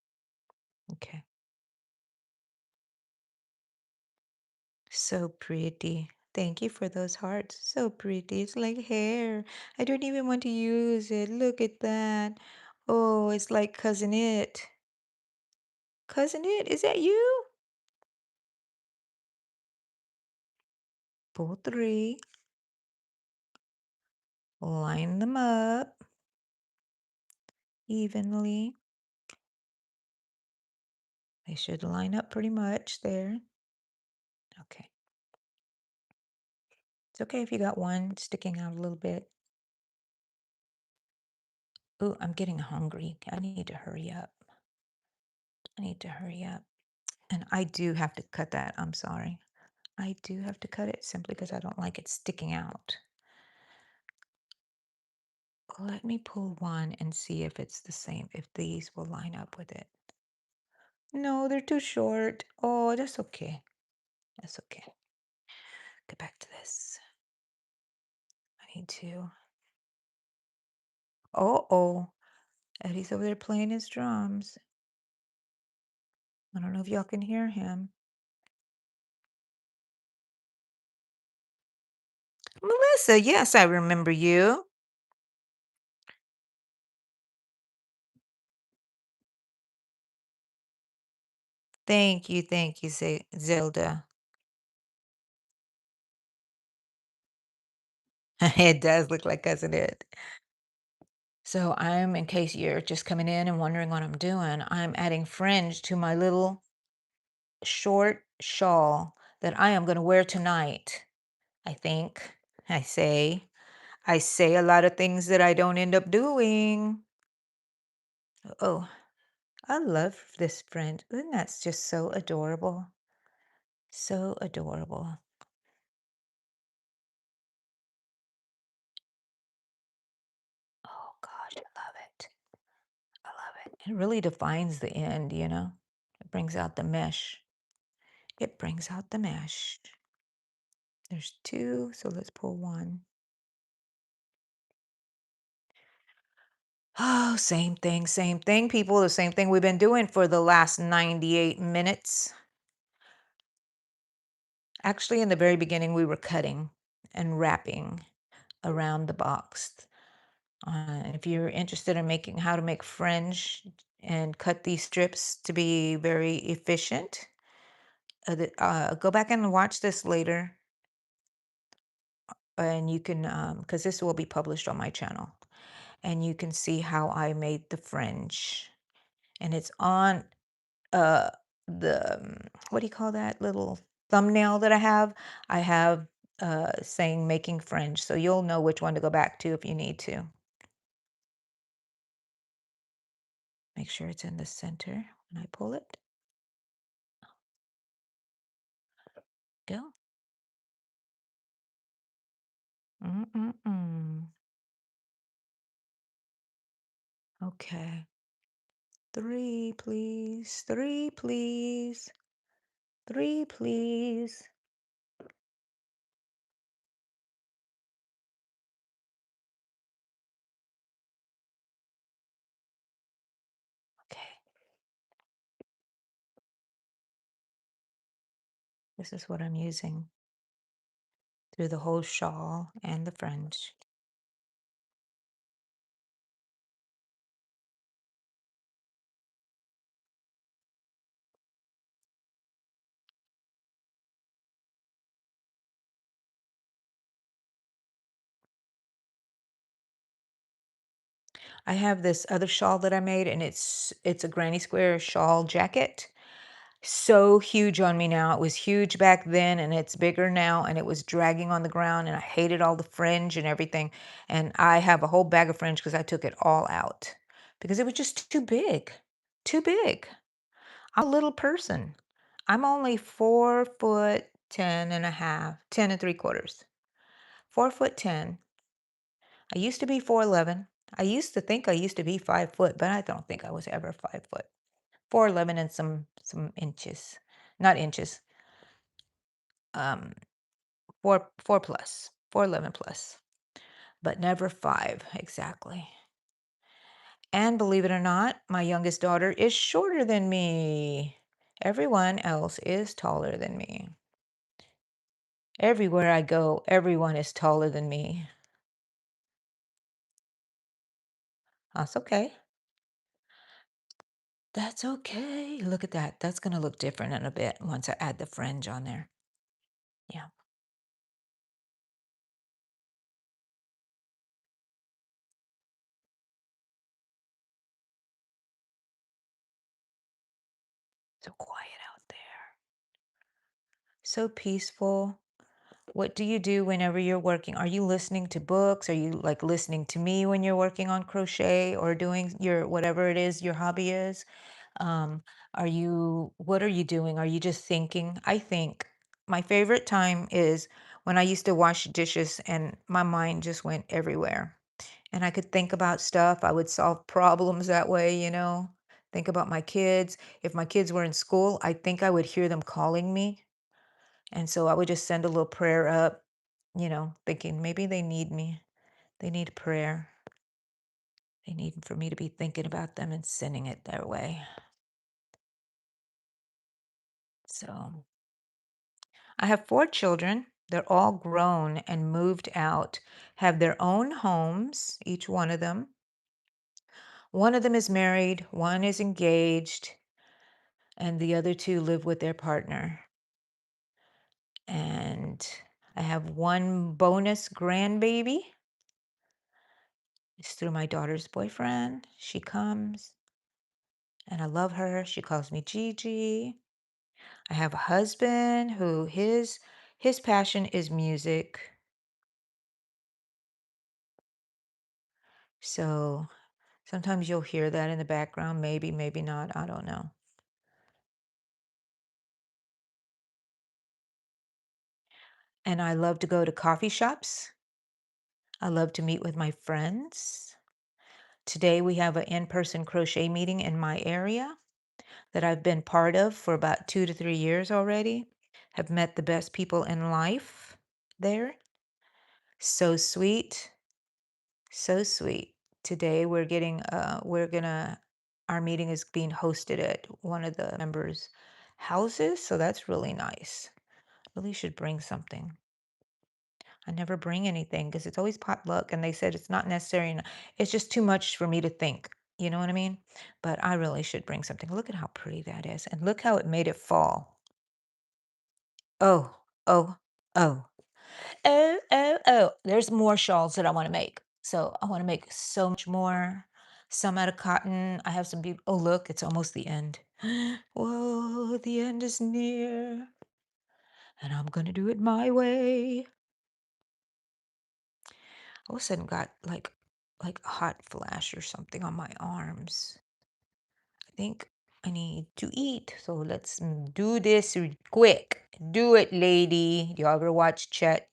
Okay. So pretty. Thank you for those hearts. So pretty. It's like hair. I don't even want to use it. Look at that. Oh, it's like Cousin It. Cousin It, is that you? Pull three. Line them up evenly. They should line up pretty much there. Okay. It's okay if you got one sticking out a little bit. Ooh, I'm getting hungry. I need to hurry up. I need to hurry up. And I do have to cut that. I'm sorry. I do have to cut it simply because I don't like it sticking out. Let me pull one and see if it's the same, if these will line up with it. No, they're too short. Oh, that's okay. That's okay. Get back to this. I need to. Oh. Eddie's over there playing his drums. I don't know if y'all can hear him. Melissa, yes, I remember you. Thank you, Zelda. It does look like Cousin Ed. So in case you're just coming in and wondering what I'm doing, I'm adding fringe to my little short shawl that I am going to wear tonight. I think. I say. I say a lot of things that I don't end up doing. Oh, I love this fringe. Isn't that just so adorable? So adorable. Oh gosh, I love it. I love it. It really defines the end, you know? It brings out the mesh. It brings out the mesh. There's two, so let's pull one. Oh, same thing, people. The same thing we've been doing for the last 98 minutes. Actually, in the very beginning, we were cutting and wrapping around the box. If you're interested in making how to make fringe and cut these strips to be very efficient, go back and watch this later, and you can, because this will be published on my channel, and you can see how I made the fringe. And it's on uh, the, what do you call that little thumbnail that I have? I have saying making fringe, so you'll know which one to go back to if you need to. Make sure it's in the center when I pull it. Go. Mm-mm-mm. Okay. Three, please. Three, please. Three, please. Okay. This is what I'm using through the whole shawl and the fringe. I have this other shawl that I made, and it's a granny square shawl jacket. So huge on me now. It was huge back then, and it's bigger now, and it was dragging on the ground, and I hated all the fringe and everything. And I have a whole bag of fringe because I took it all out because it was just too big. Too big. I'm a little person. I'm only 4 foot 10 and a half, 10 and 3/4. 4 foot 10. I used to be 4'11". I used to think I used to be 5 foot, but I don't think I was ever 5 foot. 4'11" and some inches. Not inches. Um, four plus. 4'11" plus. But never five exactly. And believe it or not, my youngest daughter is shorter than me. Everyone else is taller than me. Everywhere I go, everyone is taller than me. That's okay. That's okay. Look at that. That's gonna look different in a bit once I add the fringe on there. Yeah, so quiet out there. So peaceful. What do you do whenever you're working? Are you listening to books? Are you like listening to me when you're working on crochet or doing your whatever it is your hobby is? Um, what are you doing? Are you just thinking? I think my favorite time is when I used to wash dishes and my mind just went everywhere. And I could think about stuff. I would solve problems that way. Think about my kids. If my kids were in school, I think I would hear them calling me. And so I would just send a little prayer up, thinking maybe they need me. They need prayer. They need for me to be thinking about them and sending it their way. So I have 4 children. They're all grown and moved out, have their own homes, each one of them. One of them is married, one is engaged, and the other two live with their partner. And I have one bonus grandbaby. It's through my daughter's boyfriend. She comes and I love her. She calls me Gigi. I have a husband who his passion is music. So sometimes you'll hear that in the background, maybe, maybe not, I don't know. And I love to go to coffee shops. I love to meet with my friends. Today we have an in-person crochet meeting in my area that I've been part of for about 2 to 3 years already. Have met the best people in life there. So sweet, so sweet. Today our meeting is being hosted at one of the members' houses, so that's really nice. Really should bring something. I never bring anything because it's always potluck, and they said it's not necessary. And it's just too much for me to think. You know what I mean? But I really should bring something. Look at how pretty that is, and look how it made it fall. Oh, oh, oh, oh. There's more shawls that I want to make. So I want to make so much more. Some out of cotton. I have some beautiful. Oh, look, it's almost the end. Whoa, the end is near, and I'm gonna do it my way. All of a sudden got like a hot flash or something on my arms. I think I need to eat. So let's do this quick. Do it, lady. Do you ever watch Chet?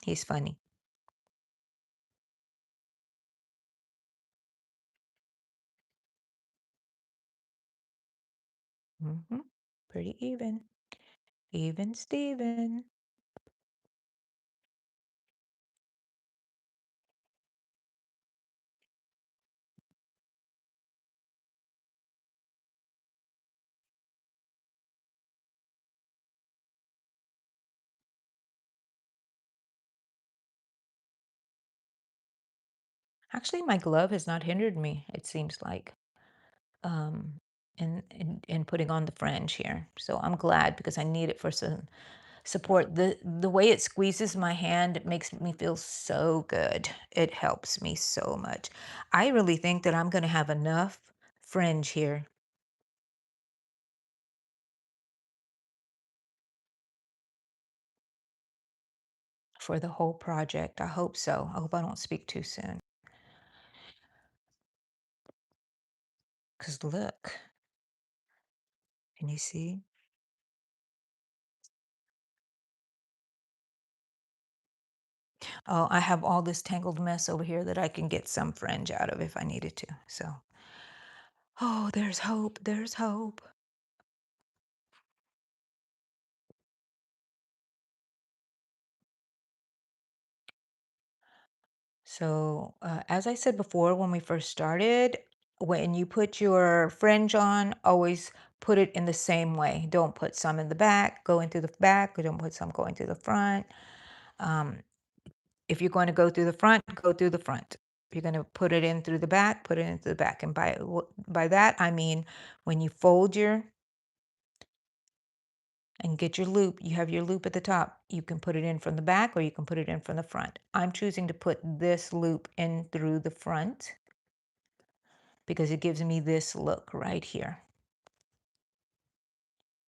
He's funny. hmm Pretty even. Even Steven. Actually, my glove has not hindered me, it seems like, um, in putting on the fringe here. So I'm glad because I need it for some support. The way it squeezes my hand, it makes me feel so good. It helps me so much. I really think that I'm gonna have enough fringe here for the whole project. I hope so. I hope I don't speak too soon. Cause look, can you see? Oh, I have all this tangled mess over here that I can get some fringe out of if I needed to. So, oh, there's hope. There's hope. So, as I said before, when we first started, when you put your fringe on, always put it in the same way. Don't put some in the back, go into the back, or don't put some going to the front. Um, if you're going to go through the front, go through the front. If you're going to put it in through the back, put it into the back. And by that, I mean when you fold your and get your loop, you have your loop at the top. You can put it in from the back or you can put it in from the front. I'm choosing to put this loop in through the front because it gives me this look right here.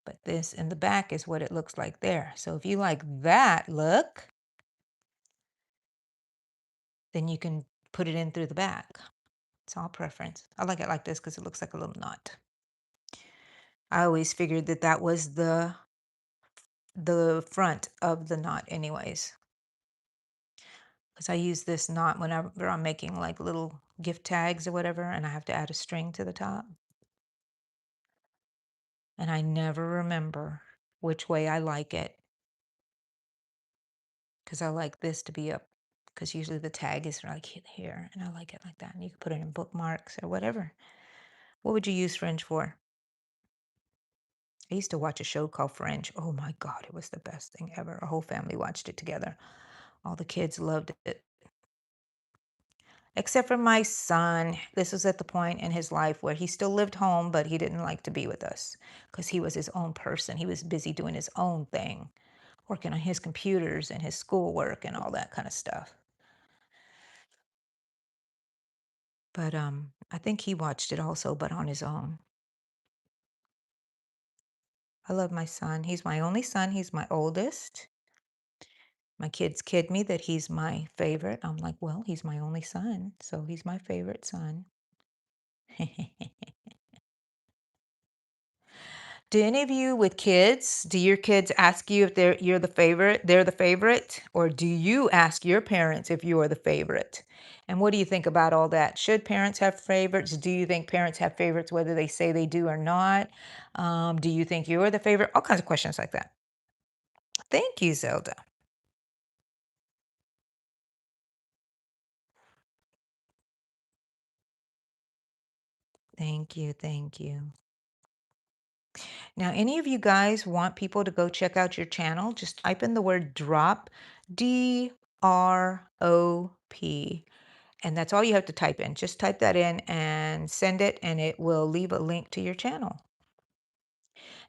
But this in the back is what it looks like there. So if you like that look, then you can put it in through the back. It's all preference. I like it like this because it looks like a little knot. I always figured that that was the front of the knot anyways. Because I use this knot whenever I'm making like little gift tags or whatever, and I have to add a string to the top. And I never remember which way I like it because I like this to be up because usually the tag is like here, and I like it like that. And you can put it in bookmarks or whatever. What would you use fringe for? I used to watch a show called Fringe. Oh my God, it was the best thing ever. Our whole family watched it together. All the kids loved it. Except for my son. This was at the point in his life where he still lived home, but he didn't like to be with us because he was his own person. He was busy doing his own thing, working on his computers and his schoolwork and all that kind of stuff. But I think he watched it also, but on his own. I love my son. He's my only son. He's my oldest. My kids kid me that he's my favorite. I'm like, well, he's my only son, so he's my favorite son. Do any of you with kids, do your kids ask you if you're the favorite, they're the favorite, or do you ask your parents if you are the favorite? And what do you think about all that? Should parents have favorites? Do you think parents have favorites whether they say they do or not? Do you think you're the favorite? All kinds of questions like that. Thank you, Zelda. Thank you. Thank you. Now, any of you guys want people to go check out your channel? Just type in the word drop, DROP. And that's all you have to type in. Just type that in and send it, and it will leave a link to your channel.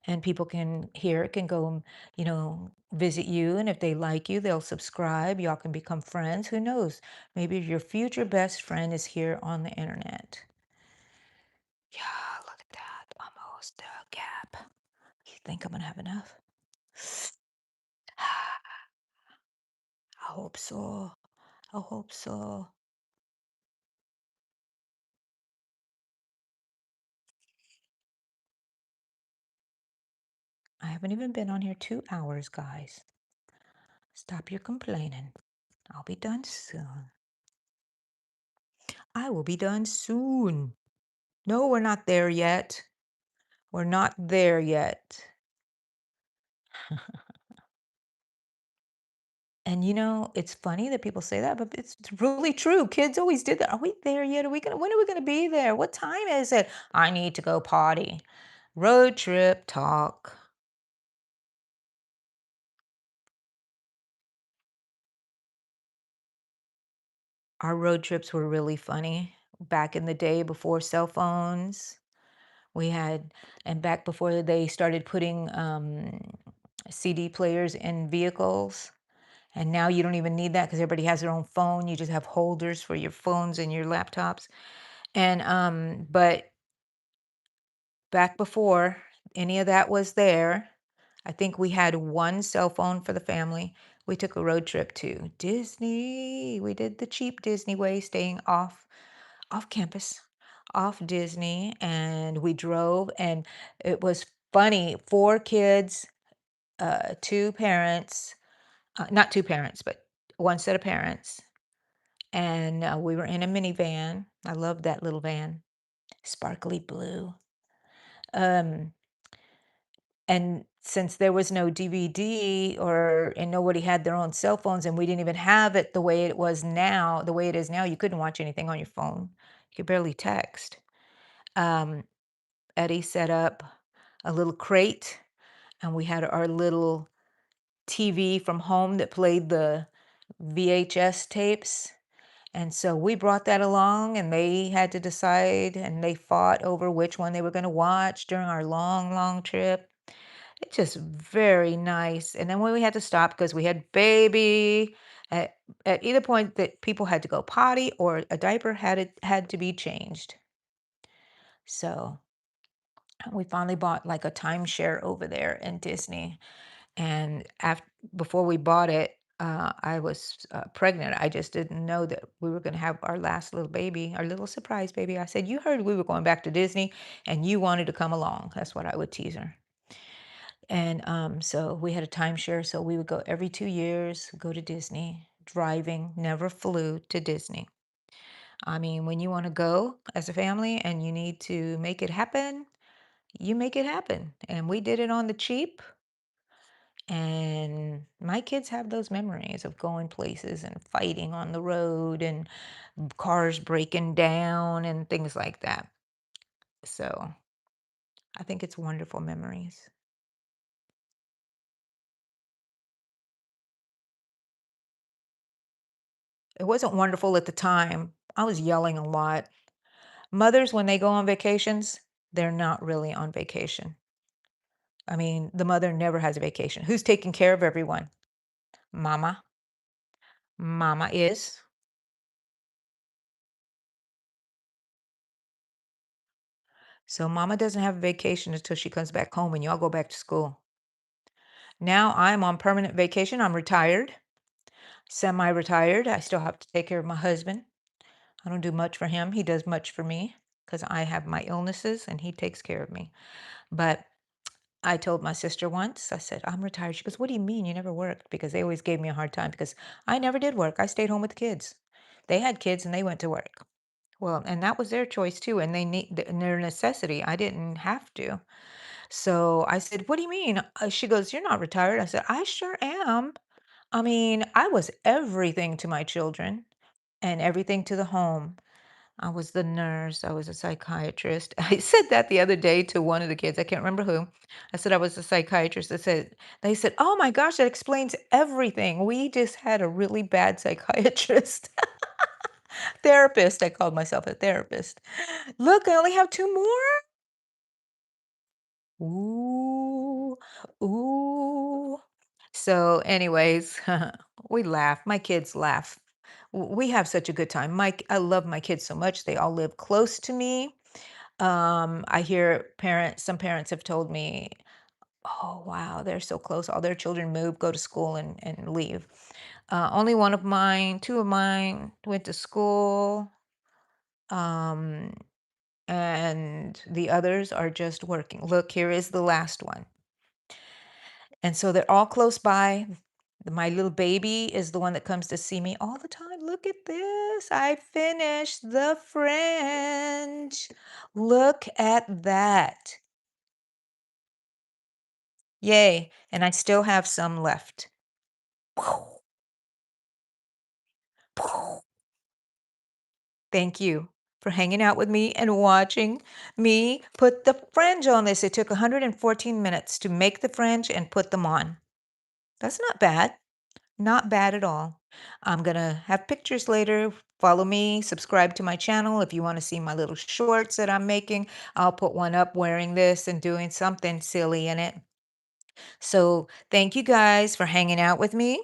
And people can hear it, can go, visit you. And if they like you, they'll subscribe. Y'all can become friends. Who knows? Maybe your future best friend is here on the internet. Yeah, look at that. Almost a gap. You think I'm going to have enough? I hope so. I hope so. I haven't even been on here 2 hours, guys. Stop your complaining. I'll be done soon. I will be done soon. No, we're not there yet. We're not there yet. And it's funny that people say that, but it's really true. Kids always did that. Are we there yet? When are we gonna be there? What time is it? I need to go potty. Road trip talk. Our road trips were really funny. Back in the day before cell phones, we had and back before they started putting, CD players in vehicles, and now you don't even need that because everybody has their own phone, you just have holders for your phones and your laptops, and, but back before any of that was there, I think we had 1 cell phone for the family. We took a road trip to Disney. We did the cheap Disney way, staying off campus, off Disney, and we drove, and it was funny. 4 kids, 2 parents, not 2 parents, but 1 set of parents, and we were in a minivan. I love that little van, sparkly blue. Um, And since there was no DVD and nobody had their own cell phones and we didn't even have it the way it is now, you couldn't watch anything on your phone. You could barely text. Um, Eddie set up a little crate and we had our little TV from home that played the VHS tapes. And so we brought that along and they had to decide and they fought over which one they were going to watch during our long, long trip. It's just very nice, and then when we had to stop because we had baby, at either point that people had to go potty or a diaper had to be changed. So, we finally bought, like, a timeshare over there in Disney, and before we bought it, I was, pregnant. I just didn't know that we were gonna have our last little baby, our little surprise baby. I said, "You heard we were going back to Disney, and you wanted to come along." That's what I would tease her. And so we had a timeshare, so we would go every 2 years, go to Disney, driving, never flew to Disney. I mean, when you want to go as a family and you need to make it happen, you make it happen. And we did it on the cheap. And my kids have those memories of going places and fighting on the road and cars breaking down and things like that. So I think it's wonderful memories. It wasn't wonderful at the time. I was yelling a lot. Mothers, when they go on vacations, they're not really on vacation. I mean, the mother never has a vacation. Who's taking care of everyone? Mama. Mama is. So mama doesn't have a vacation until she comes back home and y'all go back to school. Now I'm on permanent vacation. I'm retired, semi-retired. I still have to take care of my husband. I don't do much for him. He does much for me because I have my illnesses and he takes care of me. But I told my sister once, I said, I'm retired. She goes, what do you mean you never worked? Because they always gave me a hard time because I never did work. I stayed home with the kids. They had kids and they went to work. Well, and that was their choice too, and they need and their necessity. I didn't have to. So I said, "What do you mean?" She goes, "You're not retired." I said, "I sure am. I mean, I was everything to my children and everything to the home. I was the nurse, I was a psychiatrist." I said that the other day to one of the kids, I can't remember who. I said I was a psychiatrist. They said, "Oh my gosh, that explains everything. We just had a really bad psychiatrist." Therapist, I called myself a therapist. Look, I only have 2 more. Ooh, ooh. So anyways, we laugh. My kids laugh. We have such a good time. I love my kids so much. They all live close to me. I hear some parents have told me, oh, wow, they're so close. All their children move, go to school and leave. Only two of mine went to school. Um, and the others are just working. Look, here is the last one. And so they're all close by. My little baby is the one that comes to see me all the time. Look at this. I finished the fringe. Look at that. Yay. And I still have some left. Thank you for hanging out with me and watching me put the fringe on this. It took 114 minutes to make the fringe and put them on. That's not bad. Not bad at all. I'm gonna have pictures later Follow me, subscribe to my channel if you want to see my little shorts that I'm making. I'll put one up wearing this and doing something silly in it. So, thank you guys for hanging out with me,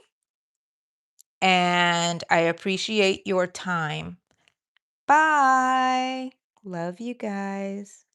and I appreciate your time. Bye. Love you guys.